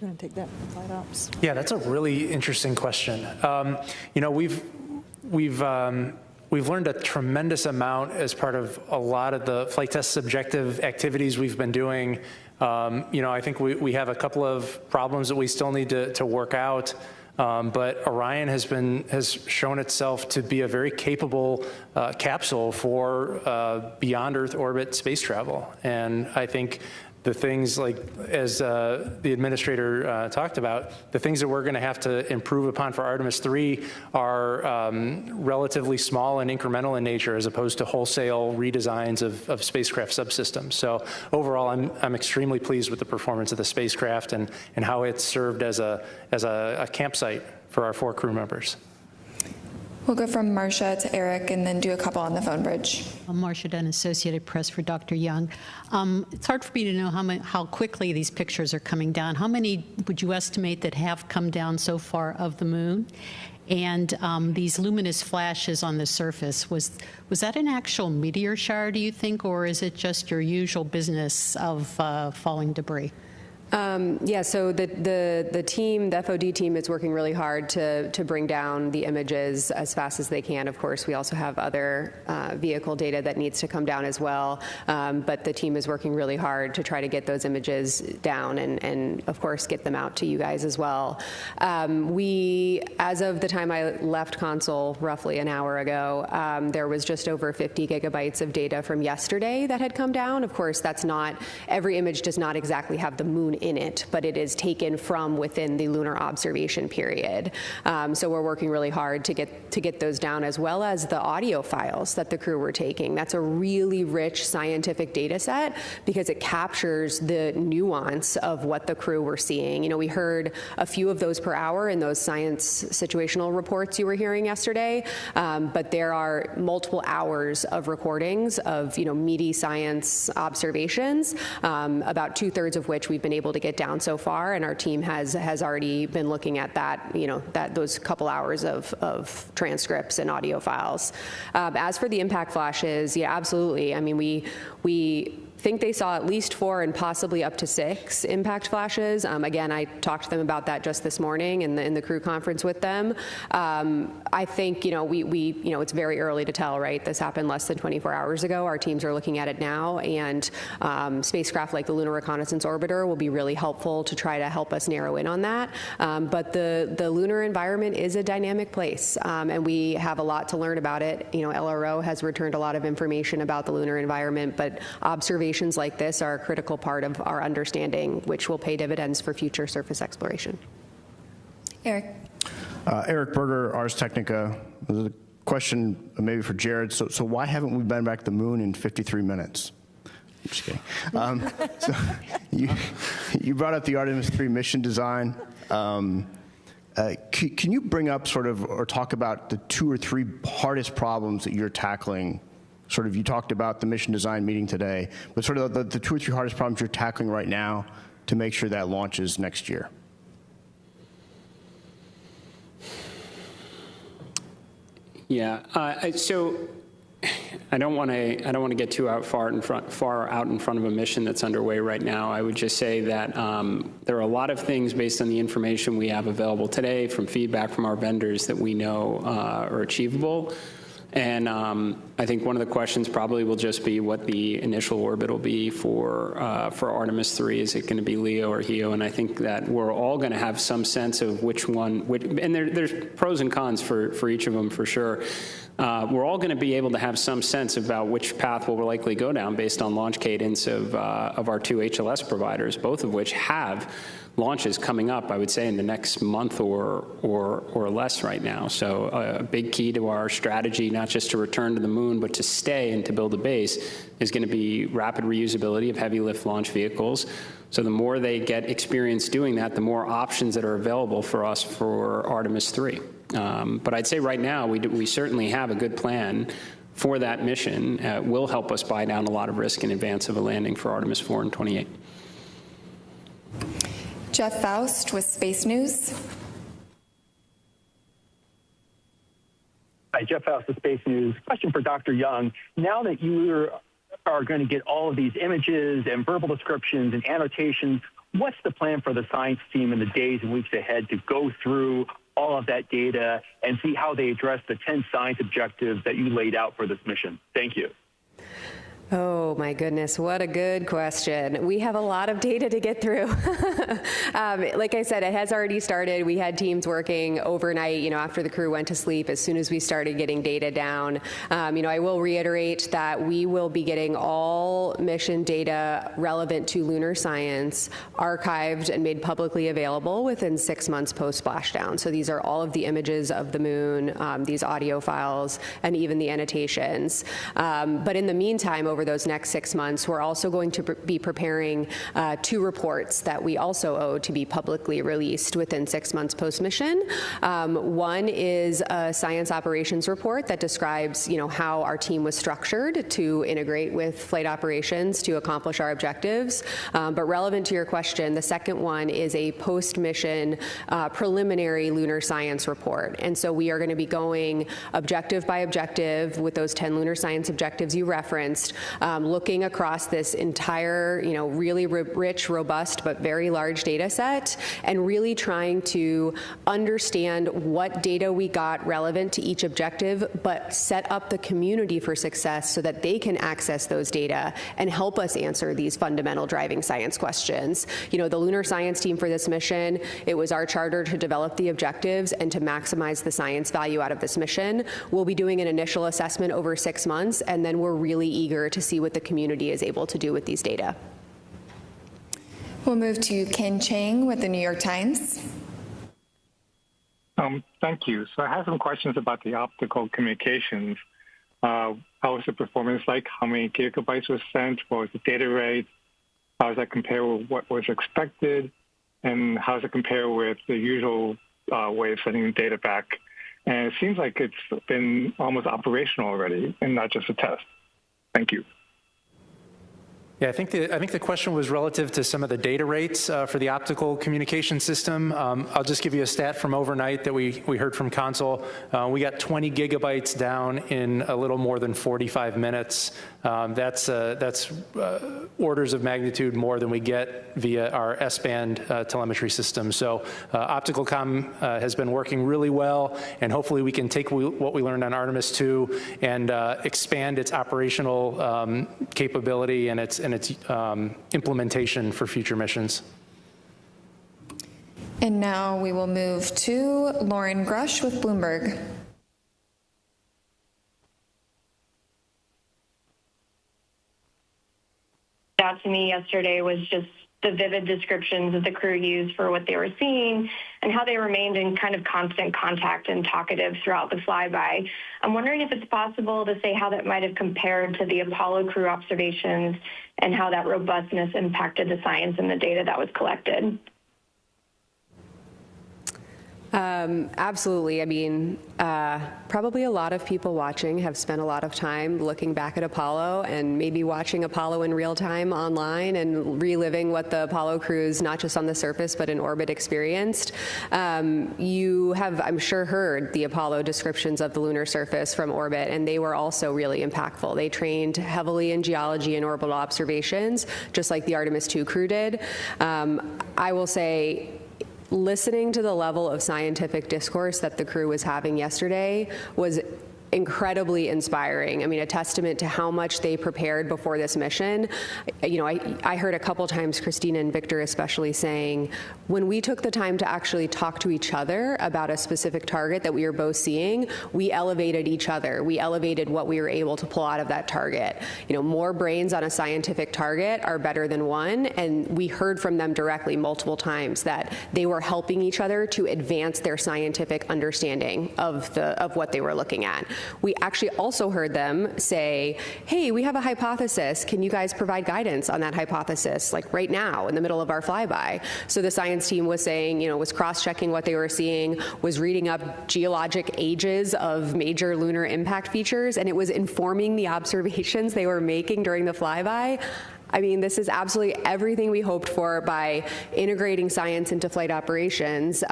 You want to take that, flight ops? Yeah, that's a really interesting question. We've learned a tremendous amount as part of a lot of the flight test subjective activities we've been doing. I think we have a couple of problems that we still need to work out, but Orion has shown itself to be a very capable capsule for beyond Earth orbit space travel. And I think the things like, as the administrator talked about, the things that we're going to have to improve upon for Artemis 3 are relatively small and incremental in nature, as opposed to wholesale redesigns of spacecraft subsystems. So overall, I'm extremely pleased with the performance of the spacecraft and how it's served as a campsite for our 4 crew members. We'll go from Marcia to Eric and then do a couple on the phone bridge. I'm Marcia Dunn, Associated Press for Dr. Young. It's hard for me to know how quickly these pictures are coming down. How many would you estimate that have come down so far of the moon? And these luminous flashes on the surface, was that an actual meteor shower, do you think, or is it just your usual business of falling debris? Yeah, so the team, the FOD team, is working really hard to bring down the images as fast as they can. Of course, we also have other vehicle data that needs to come down as well, but the team is working really hard to try to get those images down and of course, get them out to you guys as well. We, as of the time I left Console roughly an hour ago, there was just over 50 gigabytes of data from yesterday that had come down. Of course, that's not, every image does not exactly have the moon in it, but it is taken from within the lunar observation period. So we're working really hard to get those down, as well as the audio files that the crew were taking. That's a really rich scientific data set because it captures the nuance of what the crew were seeing. You know, we heard a few of those per hour in those science situational reports you were hearing yesterday, but there are multiple hours of recordings of, you know, meaty science observations, about 2/3 of which we've been able to get down so far, and our team has already been looking at that, you know, those couple hours of transcripts and audio files. As for the impact flashes, yeah, absolutely. I mean, we think they saw at least 4 and possibly up to 6 impact flashes. Again, I talked to them about that just this morning in the crew conference with them. I think, you know, you know, it's very early to tell, right? This happened less than 24 hours ago. Our teams are looking at it now, and spacecraft like the Lunar Reconnaissance Orbiter will be really helpful to try to help us narrow in on that. But the lunar environment is a dynamic place, and we have a lot to learn about it. You know, LRO has returned a lot of information about the lunar environment, but observations like this are a critical part of our understanding, which will pay dividends for future surface exploration. Eric. Eric Berger, Ars Technica. There's a question maybe for Jared. So why haven't we been back to the moon in 53 minutes? I'm just kidding. So you brought up the Artemis 3 mission design. Can you bring up sort of, or talk about the 2 or 3 hardest problems that you're tackling? Sort of, you talked about the mission design meeting today, but sort of the 2 or 3 hardest problems you're tackling right now to make sure that launches next year. Yeah. So I don't want to get too far out in front of a mission that's underway right now. I would just say that there are a lot of things based on the information we have available today, from feedback from our vendors, that we know are achievable. And I think one of the questions probably will just be what the initial orbit will be for Artemis 3. Is it going to be LEO or HEO? And I think that we're all going to have some sense of which one, and there's pros and cons for each of them for sure. We're all going to be able to have some sense about which path we'll likely go down based on launch cadence of our 2 HLS providers, both of which have launches coming up, I would say, in the next month or less right now. So a big key to our strategy, not just to return to the moon, but to stay and to build a base, is going to be rapid reusability of heavy lift launch vehicles. So the more they get experience doing that, the more options that are available for us for Artemis 3. But I'd say right now, we certainly have a good plan for that mission. Will help us buy down a lot of risk in advance of a landing for Artemis 4 in 28. Jeff Faust with Space News. Hi, Jeff Faust with Space News. Question for Dr. Young. Now that you are going to get all of these images and verbal descriptions and annotations, what's the plan for the science team in the days and weeks ahead to go through all of that data and see how they address the 10 science objectives that you laid out for this mission? Thank you. Oh my goodness, what a good question. We have a lot of data to get through. Like I said, it has already started. We had teams working overnight, you know, after the crew went to sleep, as soon as we started getting data down. You know, I will reiterate that we will be getting all mission data relevant to lunar science archived and made publicly available within 6 months post-splashdown. So these are all of the images of the moon, these audio files, and even the annotations. But in the meantime, over over those next 6 months, we're also going to be preparing 2 reports that we also owe to be publicly released within 6 months post-mission. One is a science operations report that describes, how our team was structured to integrate with flight operations to accomplish our objectives. But relevant to your question, the second one is a post-mission preliminary lunar science report. And so we are going to be going objective by objective with those 10 lunar science objectives you referenced, looking across this entire, really rich, robust, but very large data set, and really trying to understand what data we got relevant to each objective, but set up the community for success so that they can access those data and help us answer these fundamental driving science questions. The lunar science team for this mission, it was our charter to develop the objectives and to maximize the science value out of this mission. We'll be doing an initial assessment over 6 months, and then we're really eager to see what the community is able to do with these data. We'll move to Ken Chang with the New York Times. Thank you. So I have some questions about the optical communications. How was the performance like? How many gigabytes was sent? What was the data rate? How does that compare with what was expected? And how does it compare with the usual way of sending data back? And it seems like it's been almost operational already and not just a test. Thank you. Yeah, I think the question was relative to some of the data rates for the optical communication system. I'll just give you a stat from overnight that we heard from Consul. We got 20 gigabytes down in a little more than 45 minutes. That's orders of magnitude more than we get via our S-band telemetry system. So optical comm has been working really well, and hopefully we can take what we learned on Artemis 2 and expand its operational capability and its implementation for future missions. And now we will move to Lauren Grush with Bloomberg. Out to me yesterday was just the vivid descriptions that the crew used for what they were seeing and how they remained in kind of constant contact and talkative throughout the flyby. I'm wondering if it's possible to say how that might have compared to the Apollo crew observations and how that robustness impacted the science and the data that was collected. Absolutely. I mean, probably a lot of people watching have spent a lot of time looking back at Apollo and maybe watching Apollo in real time online and reliving what the Apollo crews, not just on the surface, but in orbit experienced. You have, I'm sure, heard the Apollo descriptions of the lunar surface from orbit, and they were also really impactful. They trained heavily in geology and orbital observations, just like the Artemis 2 crew did. I will say, listening to the level of scientific discourse that the crew was having yesterday was incredibly inspiring. I mean, a testament to how much they prepared before this mission. I heard a couple times Christina and Victor especially saying, when we took the time to actually talk to each other about a specific target that we were both seeing, we elevated each other. We elevated what we were able to pull out of that target. More brains on a scientific target are better than one, and we heard from them directly multiple times that they were helping each other to advance their scientific understanding of what they were looking at. We actually also heard them say, hey, we have a hypothesis. Can you guys provide guidance on that hypothesis, like right now in the middle of our flyby? So the science team was saying, was cross-checking what they were seeing, was reading up geologic ages of major lunar impact features, and it was informing the observations they were making during the flyby. I mean, this is absolutely everything we hoped for by integrating science into flight operations,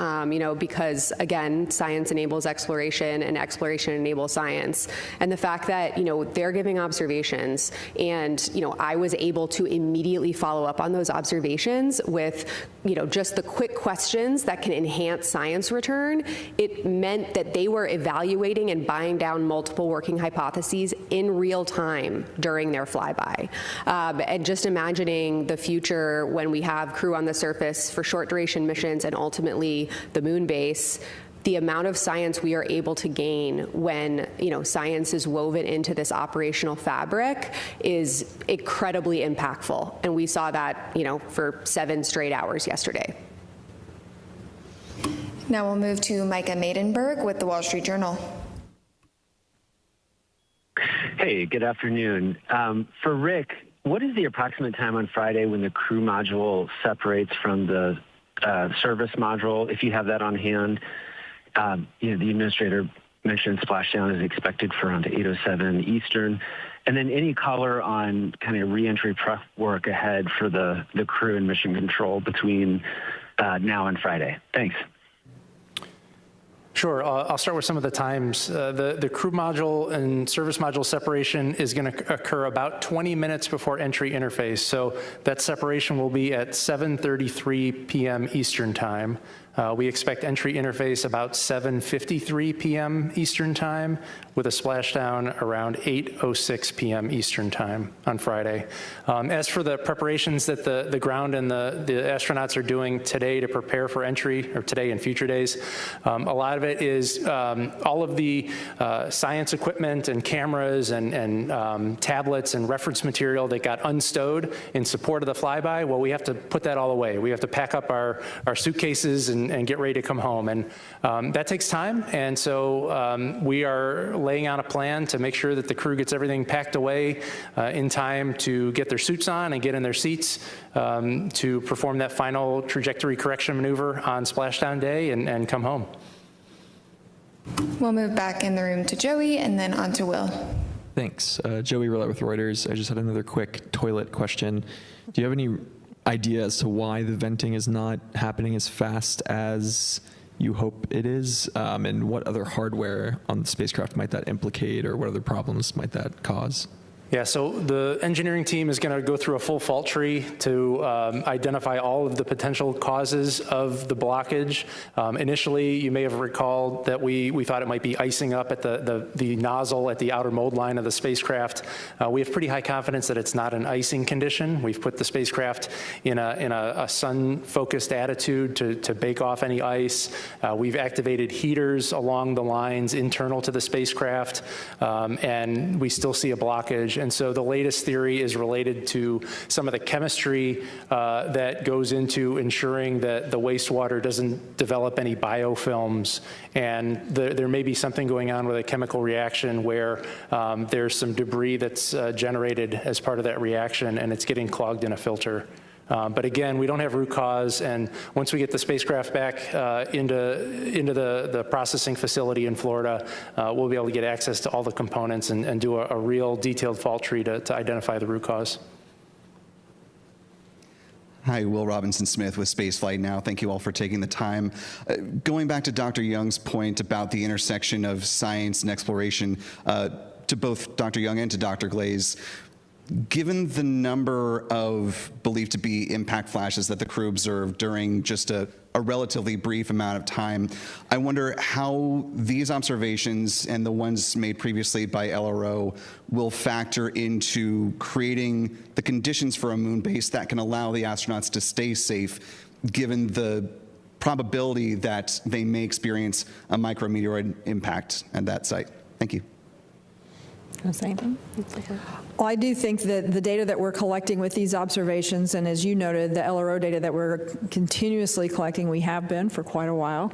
because, again, science enables exploration and exploration enables science. And the fact that, they're giving observations and, I was able to immediately follow up on those observations with, just the quick questions that can enhance science return, it meant that they were evaluating and buying down multiple working hypotheses in real time during their flyby. And just imagining the future when we have crew on the surface for short duration missions and ultimately the moon base, the amount of science we are able to gain when, science is woven into this operational fabric is incredibly impactful. And we saw that, for 7 straight hours yesterday. Now we'll move to Micah Maidenberg with the Wall Street Journal. Hey, good afternoon. For Rick, what is the approximate time on Friday when the crew module separates from the service module, if you have that on hand? The administrator mentioned splashdown is expected for around 8:07 Eastern. And then any color on kind of reentry prep work ahead for the crew and mission control between now and Friday? Thanks. Sure. I'll start with some of the times. The crew module and service module separation is going to occur about 20 minutes before entry interface. So that separation will be at 7:33 p.m. Eastern Time. We expect entry interface about 7:53 p.m. Eastern Time with a splashdown around 8:06 p.m. Eastern Time on Friday. As for the preparations that the ground and the astronauts are doing today to prepare for entry, or today and future days, a lot of it is all of the science equipment and cameras and tablets and reference material that got unstowed in support of the flyby. Well, we have to put that all away. We have to pack up our suitcases and get ready to come home. And that takes time. And so we are laying out a plan to make sure that the crew gets everything packed away in time to get their suits on and get in their seats to perform that final trajectory correction maneuver on splashdown day and come home. We'll move back in the room to Joey and then on to Will. Thanks. Joey Roulette with Reuters. I just had another quick toilet question. Do you have any idea as to why the venting is not happening as fast as you hope it is? And what other hardware on the spacecraft might that implicate, or what other problems might that cause? Yeah, so the engineering team is going to go through a full fault tree to identify all of the potential causes of the blockage. Initially, you may have recalled that we thought it might be icing up at the nozzle at the outer mold line of the spacecraft. We have pretty high confidence that it's not an icing condition. We've put the spacecraft in a sun-focused attitude to bake off any ice. We've activated heaters along the lines internal to the spacecraft, and we still see a blockage. And so the latest theory is related to some of the chemistry that goes into ensuring that the wastewater doesn't develop any biofilms. And there may be something going on with a chemical reaction where there's some debris that's generated as part of that reaction, and it's getting clogged in a filter. But again, we don't have root cause, and once we get the spacecraft back into the processing facility in Florida, we'll be able to get access to all the components and do a real detailed fault tree to identify the root cause. Hi, Will Robinson-Smith with Spaceflight Now. Thank you all for taking the time. Going back to Dr. Young's point about the intersection of science and exploration, to both Dr. Young and to Dr. Glaze, given the number of believed to be impact flashes that the crew observed during just a relatively brief amount of time, I wonder how these observations and the ones made previously by LRO will factor into creating the conditions for a moon base that can allow the astronauts to stay safe, given the probability that they may experience a micrometeoroid impact at that site. Thank you. Want to say anything? Well, I do think that the data that we're collecting with these observations, and as you noted, the LRO data that we're continuously collecting, we have been for quite a while,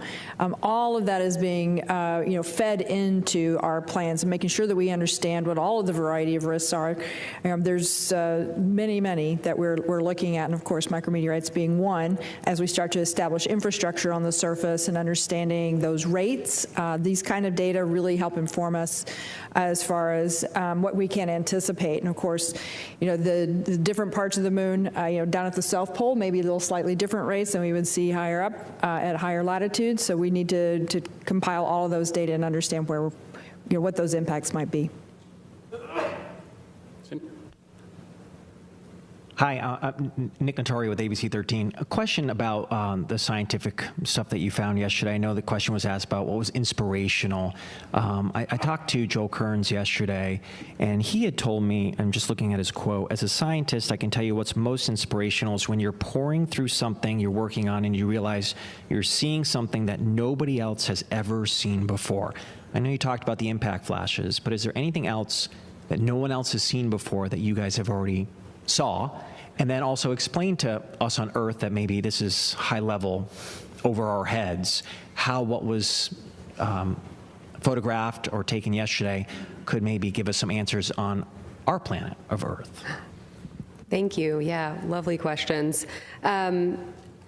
all of that is being fed into our plans and making sure that we understand what all of the variety of risks are. There's many that we're looking at, and of course micrometeorites being one, as we start to establish infrastructure on the surface and understanding those rates. These kind of data really help inform us as far as what we can anticipate. And of course, the different parts of the moon, down at the South Pole, maybe a little slightly different rates than we would see higher up at higher latitudes. So we need to compile all of those data and understand where, what those impacts might be. Hi, Nick Notari with ABC 13. A question about the scientific stuff that you found yesterday. I know the question was asked about what was inspirational. I talked to Joel Kearns yesterday, and he had told me, I'm just looking at his quote, as a scientist, I can tell you what's most inspirational is when you're pouring through something you're working on and you realize you're seeing something that nobody else has ever seen before. I know you talked about the impact flashes, but is there anything else that no one else has seen before that you guys have already saw? And then also explain to us on Earth that maybe this is high level over our heads, how what was photographed or taken yesterday could maybe give us some answers on our planet of Earth. Thank you. Yeah, lovely questions.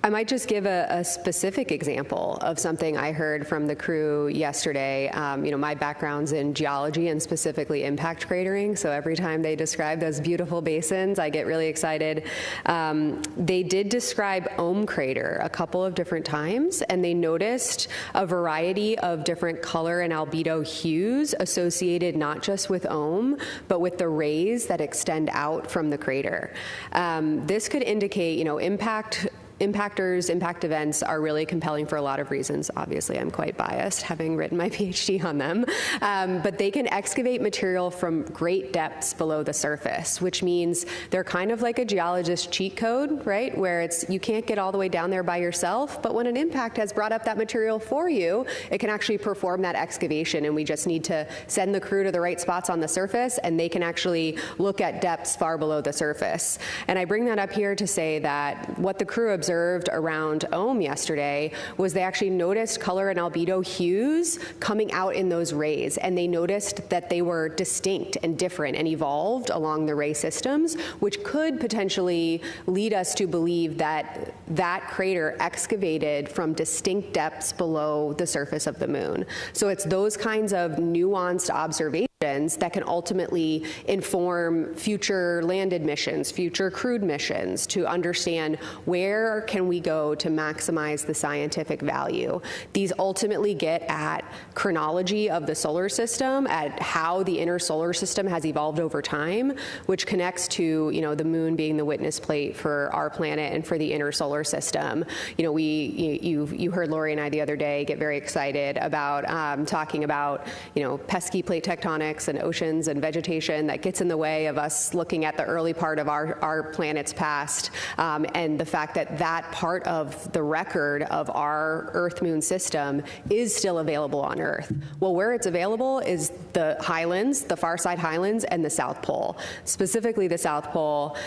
I might just give a specific example of something I heard from the crew yesterday. My background's in geology and specifically impact cratering, so every time they describe those beautiful basins, I get really excited. They did describe Ohm crater a couple of different times, and they noticed a variety of different color and albedo hues associated not just with Ohm, but with the rays that extend out from the crater. This could indicate, impact events are really compelling for a lot of reasons. Obviously, I'm quite biased, having written my PhD on them. But they can excavate material from great depths below the surface, which means they're kind of like a geologist cheat code, right? Where you can't get all the way down there by yourself, but when an impact has brought up that material for you, it can actually perform that excavation, and we just need to send the crew to the right spots on the surface, and they can actually look at depths far below the surface. And I bring that up here to say that what the crew observed around Ohm yesterday was they actually noticed color and albedo hues coming out in those rays, and they noticed that they were distinct and different and evolved along the ray systems, which could potentially lead us to believe that that crater excavated from distinct depths below the surface of the moon. So it's those kinds of nuanced observations that can ultimately inform future landed missions, future crewed missions, to understand where can we go to maximize the scientific value. These ultimately get at chronology of the solar system, at how the inner solar system has evolved over time, which connects to the moon being the witness plate for our planet and for the inner solar system. You heard Lori and I the other day get very excited about talking about pesky plate tectonics and oceans and vegetation that gets in the way of us looking at the early part of our planet's past, and the fact that that part of the record of our Earth-Moon system is still available on Earth. Well, where it's available is the highlands, the far side highlands, and the South Pole. Specifically, the South Pole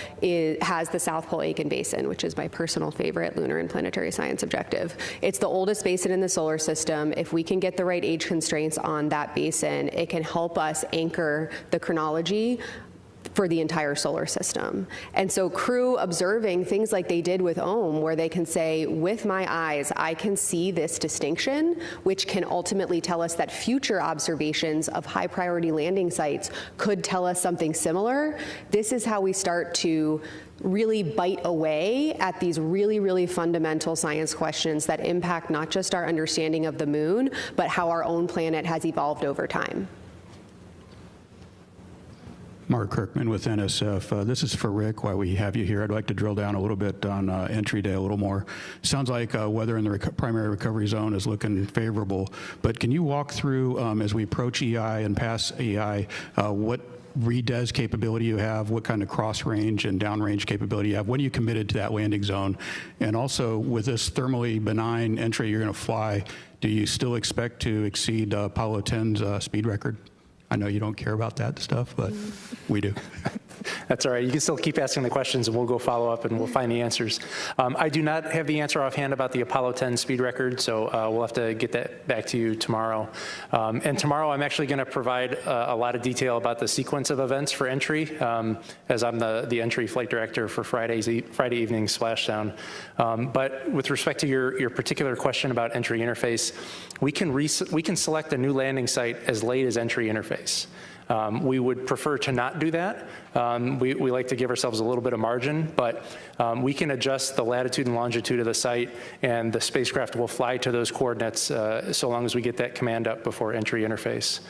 has the South Pole Aitken Basin, which is my personal favorite lunar and planetary science objective. It's the oldest basin in the solar system. If we can get the right age constraints on that basin, it can help us anchor the chronology for the entire solar system. And so crew observing things like they did with Ohm, where they can say, with my eyes, I can see this distinction, which can ultimately tell us that future observations of high priority landing sites could tell us something similar. This is how we start to really bite away at these really, really fundamental science questions that impact not just our understanding of the moon, but how our own planet has evolved over time. Mark Kirkman with NSF. This is for Rick. While we have you here, I'd like to drill down a little bit on entry day a little more. Sounds like weather in the primary recovery zone is looking favorable, but can you walk through, as we approach EI and pass EI, what redes capability you have, what kind of cross range and downrange capability you have, when you committed to that landing zone? And also, with this thermally benign entry you're going to fly, do you still expect to exceed Apollo 10's speed record? I know you don't care about that stuff, but we do. That's all right. You can still keep asking the questions, and we'll go follow up, and we'll find the answers. I do not have the answer offhand about the Apollo 10 speed record, so we'll have to get that back to you tomorrow. And tomorrow, I'm actually going to provide a lot of detail about the sequence of events for entry, as I'm the entry flight director for Friday evening splashdown. But with respect to your particular question about entry interface, we can select a new landing site as late as entry interface. We would prefer to not do that. We like to give ourselves a little bit of margin, but we can adjust the latitude and longitude of the site, and the spacecraft will fly to those coordinates so long as we get that command up before entry interface.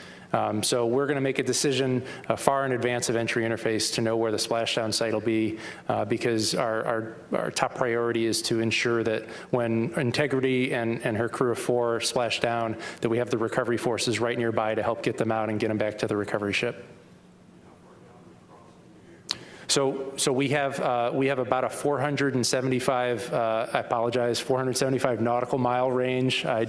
So we're going to make a decision far in advance of entry interface to know where the splashdown site will be, because our top priority is to ensure that when Integrity and her crew of 4 splash down, that we have the recovery forces right nearby to help get them out and get them back to the recovery ship. So we have about a 475 nautical mile range. I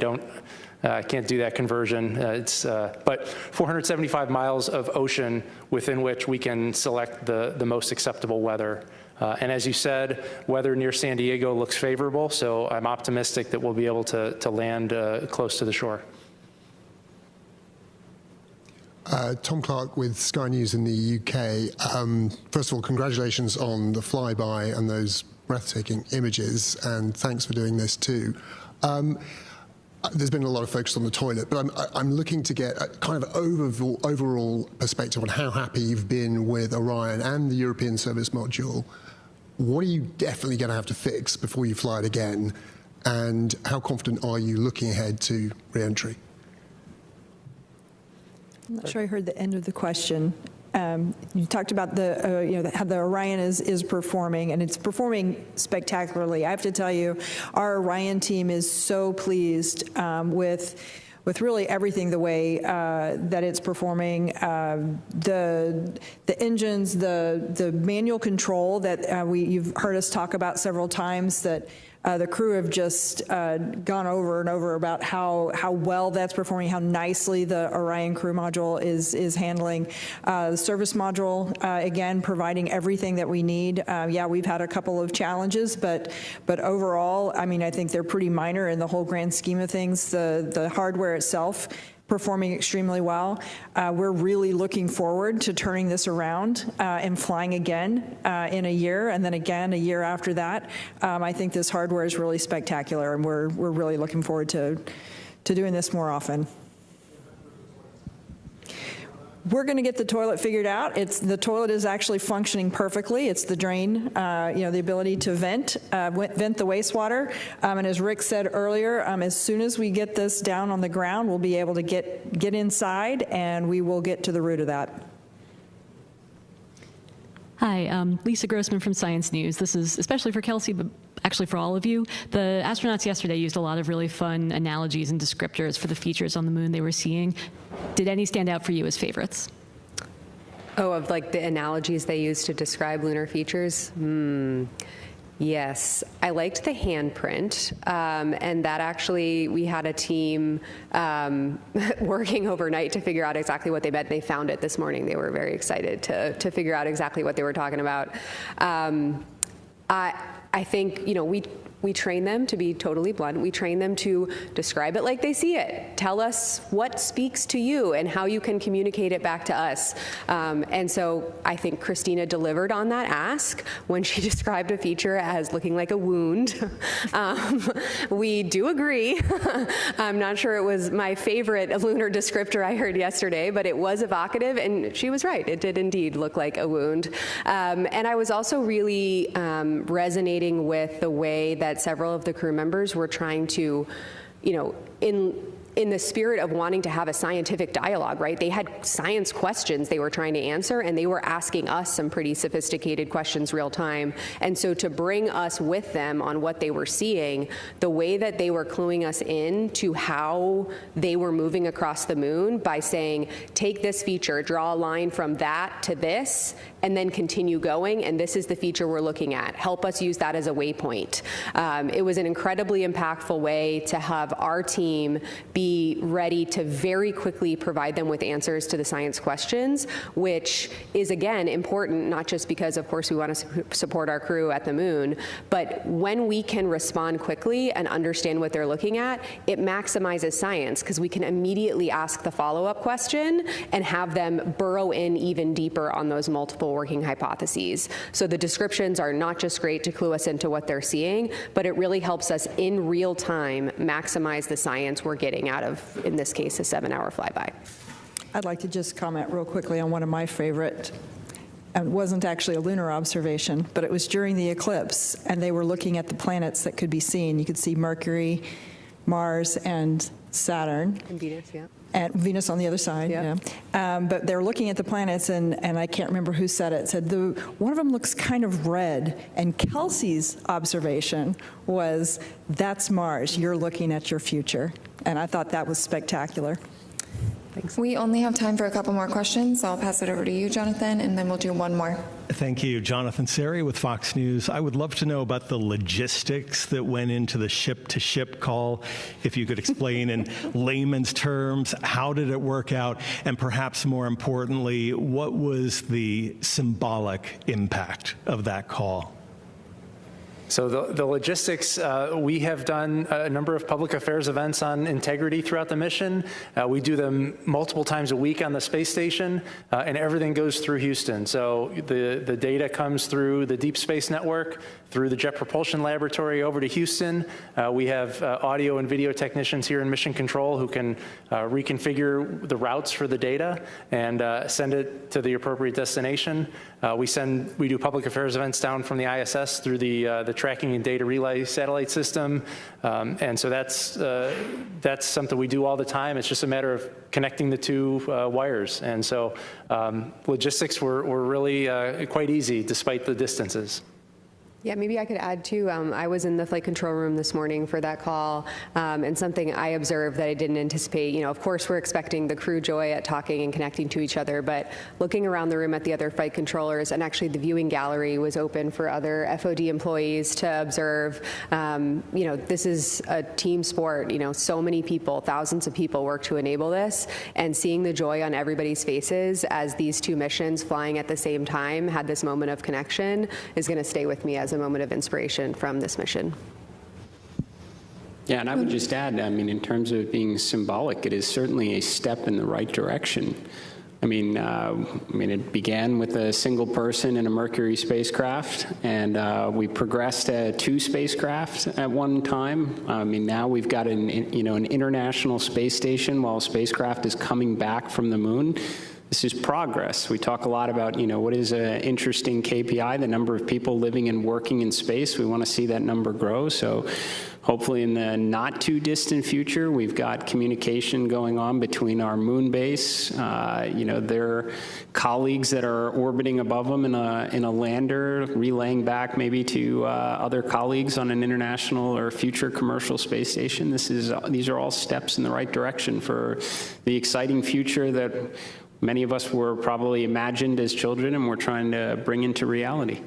can't do that conversion. But 475 miles of ocean within which we can select the most acceptable weather. And as you said, weather near San Diego looks favorable, so I'm optimistic that we'll be able to land close to the shore. Tom Clark with Sky News in the UK. First of all, congratulations on the flyby and those breathtaking images, and thanks for doing this too. There's been a lot of focus on the toilet, but I'm looking to get a kind of overall perspective on how happy you've been with Orion and the European Service Module. What are you definitely going to have to fix before you fly it again? And how confident are you looking ahead to re-entry? I'm not sure I heard the end of the question. You talked about the, how the Orion is performing, and it's performing spectacularly. I have to tell you, our Orion team is so pleased with really everything the way that it's performing. The engines, the manual control that you've heard us talk about several times, that the crew have just gone over and over about how well that's performing, how nicely the Orion crew module is handling. The service module, again, providing everything that we need. Yeah, we've had a couple of challenges, but overall, I mean, I think they're pretty minor in the whole grand scheme of things. The hardware itself performing extremely well. We're really looking forward to turning this around and flying again in a year, and then again a year after that. I think this hardware is really spectacular, and we're really looking forward to doing this more often. We're going to get the toilet figured out. The toilet is actually functioning perfectly. It's the drain, the ability to vent the wastewater. And as Rick said earlier, as soon as we get this down on the ground, we'll be able to get inside, and we will get to the root of that. Hi, Lisa Grossman from Science News. This is especially for Kelsey, but actually for all of you. The astronauts yesterday used a lot of really fun analogies and descriptors for the features on the moon they were seeing. Did any stand out for you as favorites? Oh, of like the analogies they used to describe lunar features? Yes, I liked the handprint, and that actually, we had a team working overnight to figure out exactly what they meant. They found it this morning. They were very excited to figure out exactly what they were talking about. I think, we train them, to be totally blunt, we train them to describe it like they see it. Tell us what speaks to you and how you can communicate it back to us. And so I think Christina delivered on that ask when she described a feature as looking like a wound. We do agree. I'm not sure it was my favorite lunar descriptor I heard yesterday, but it was evocative, and she was right. It did indeed look like a wound. And I was also really resonating with the way that several of the crew members were trying to, in the spirit of wanting to have a scientific dialogue, right? They had science questions they were trying to answer, and they were asking us some pretty sophisticated questions real time. And so to bring us with them on what they were seeing, the way that they were cluing us in to how they were moving across the moon by saying, take this feature, draw a line from that to this, and then continue going, and this is the feature we're looking at. Help us use that as a waypoint. It was an incredibly impactful way to have our team be ready to very quickly provide them with answers to the science questions, which is, again, important, not just because, of course, we want to support our crew at the moon, but when we can respond quickly and understand what they're looking at, it maximizes science, because we can immediately ask the follow-up question and have them burrow in even deeper on those multiple working hypotheses. So the descriptions are not just great to clue us into what they're seeing, but it really helps us in real time maximize the science we're getting out of, in this case, a 7-hour flyby. I'd like to just comment real quickly on one of my favorite. It wasn't actually a lunar observation, but it was during the eclipse, and they were looking at the planets that could be seen. You could see Mercury, Mars, and Saturn. And Venus, yeah. And Venus on the other side, yeah. But they're looking at the planets, and I can't remember who said it, said one of them looks kind of red, and Kelsey's observation was, that's Mars, you're looking at your future. And I thought that was spectacular. Thanks. We only have time for a couple more questions, so I'll pass it over to you, Jonathan, and then we'll do one more. Thank you. Jonathan Seri with Fox News. I would love to know about the logistics that went into the ship-to-ship call. If you could explain in layman's terms, how did it work out? And perhaps more importantly, what was the symbolic impact of that call? So the logistics, we have done a number of public affairs events on integrity throughout the mission. We do them multiple times a week on the space station, and everything goes through Houston. So the data comes through the Deep Space Network, through the Jet Propulsion Laboratory over to Houston. We have audio and video technicians here in Mission Control who can reconfigure the routes for the data and send it to the appropriate destination. We do public affairs events down from the ISS through the tracking and data relay satellite system, and so that's something we do all the time. It's just a matter of connecting the two wires, and so logistics were really quite easy despite the distances. Yeah, maybe I could add too, I was in the flight control room this morning for that call, and something I observed that I didn't anticipate, of course we're expecting the crew joy at talking and connecting to each other, but looking around the room at the other flight controllers, and actually the viewing gallery was open for other FOD employees to observe. This is a team sport, so many people, thousands of people work to enable this, and seeing the joy on everybody's faces as these two missions flying at the same time had this moment of connection is going to stay with me as a moment of inspiration from this mission. Yeah, and I would just add, in terms of being symbolic, it is certainly a step in the right direction. It began with a single person in a Mercury spacecraft, and we progressed to 2 spacecraft at one time. Now we've got an international space station while a spacecraft is coming back from the moon. This is progress. We talk a lot about, what is an interesting KPI, the number of people living and working in space. We want to see that number grow. So hopefully in the not too distant future, we've got communication going on between our moon base, their colleagues that are orbiting above them in a lander, relaying back maybe to other colleagues on an international or future commercial space station. These are all steps in the right direction for the exciting future that many of us were probably imagined as children and we're trying to bring into reality.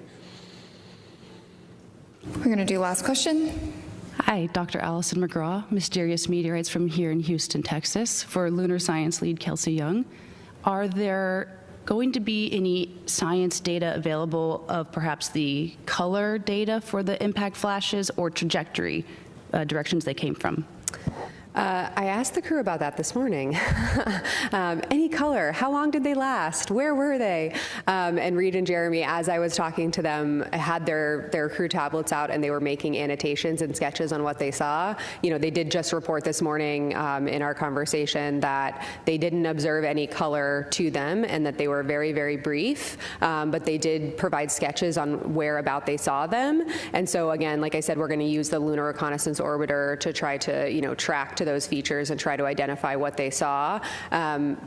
We're going to do last question. Hi, Dr. Allison McGraw, Mysterious Meteorites from here in Houston, Texas, for Lunar Science Lead Kelsey Young. Are there going to be any science data available of perhaps the color data for the impact flashes or trajectory directions they came from? I asked the crew about that this morning. Any color? How long did they last? Where were they? And Reed and Jeremy, as I was talking to them, had their crew tablets out and they were making annotations and sketches on what they saw. They did just report this morning in our conversation that they didn't observe any color to them and that they were very, very brief, but they did provide sketches on whereabout they saw them. And so again, like I said, we're going to use the Lunar Reconnaissance Orbiter to try to, track to those features and try to identify what they saw.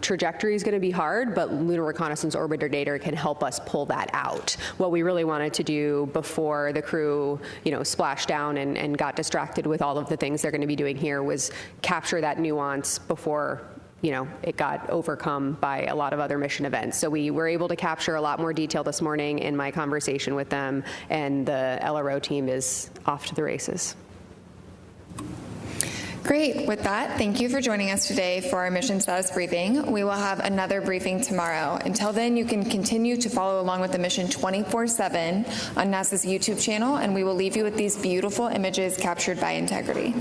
Trajectory is going to be hard, but Lunar Reconnaissance Orbiter data can help us pull that out. What we really wanted to do before the crew, splashed down and got distracted with all of the things they're going to be doing here was capture that nuance before it got overcome by a lot of other mission events. So we were able to capture a lot more detail this morning in my conversation with them, and the LRO team is off to the races. Great. With that, thank you for joining us today for our mission status briefing. We will have another briefing tomorrow. Until then, you can continue to follow along with the mission 24/7 on NASA's YouTube channel, and we will leave you with these beautiful images captured by Integrity.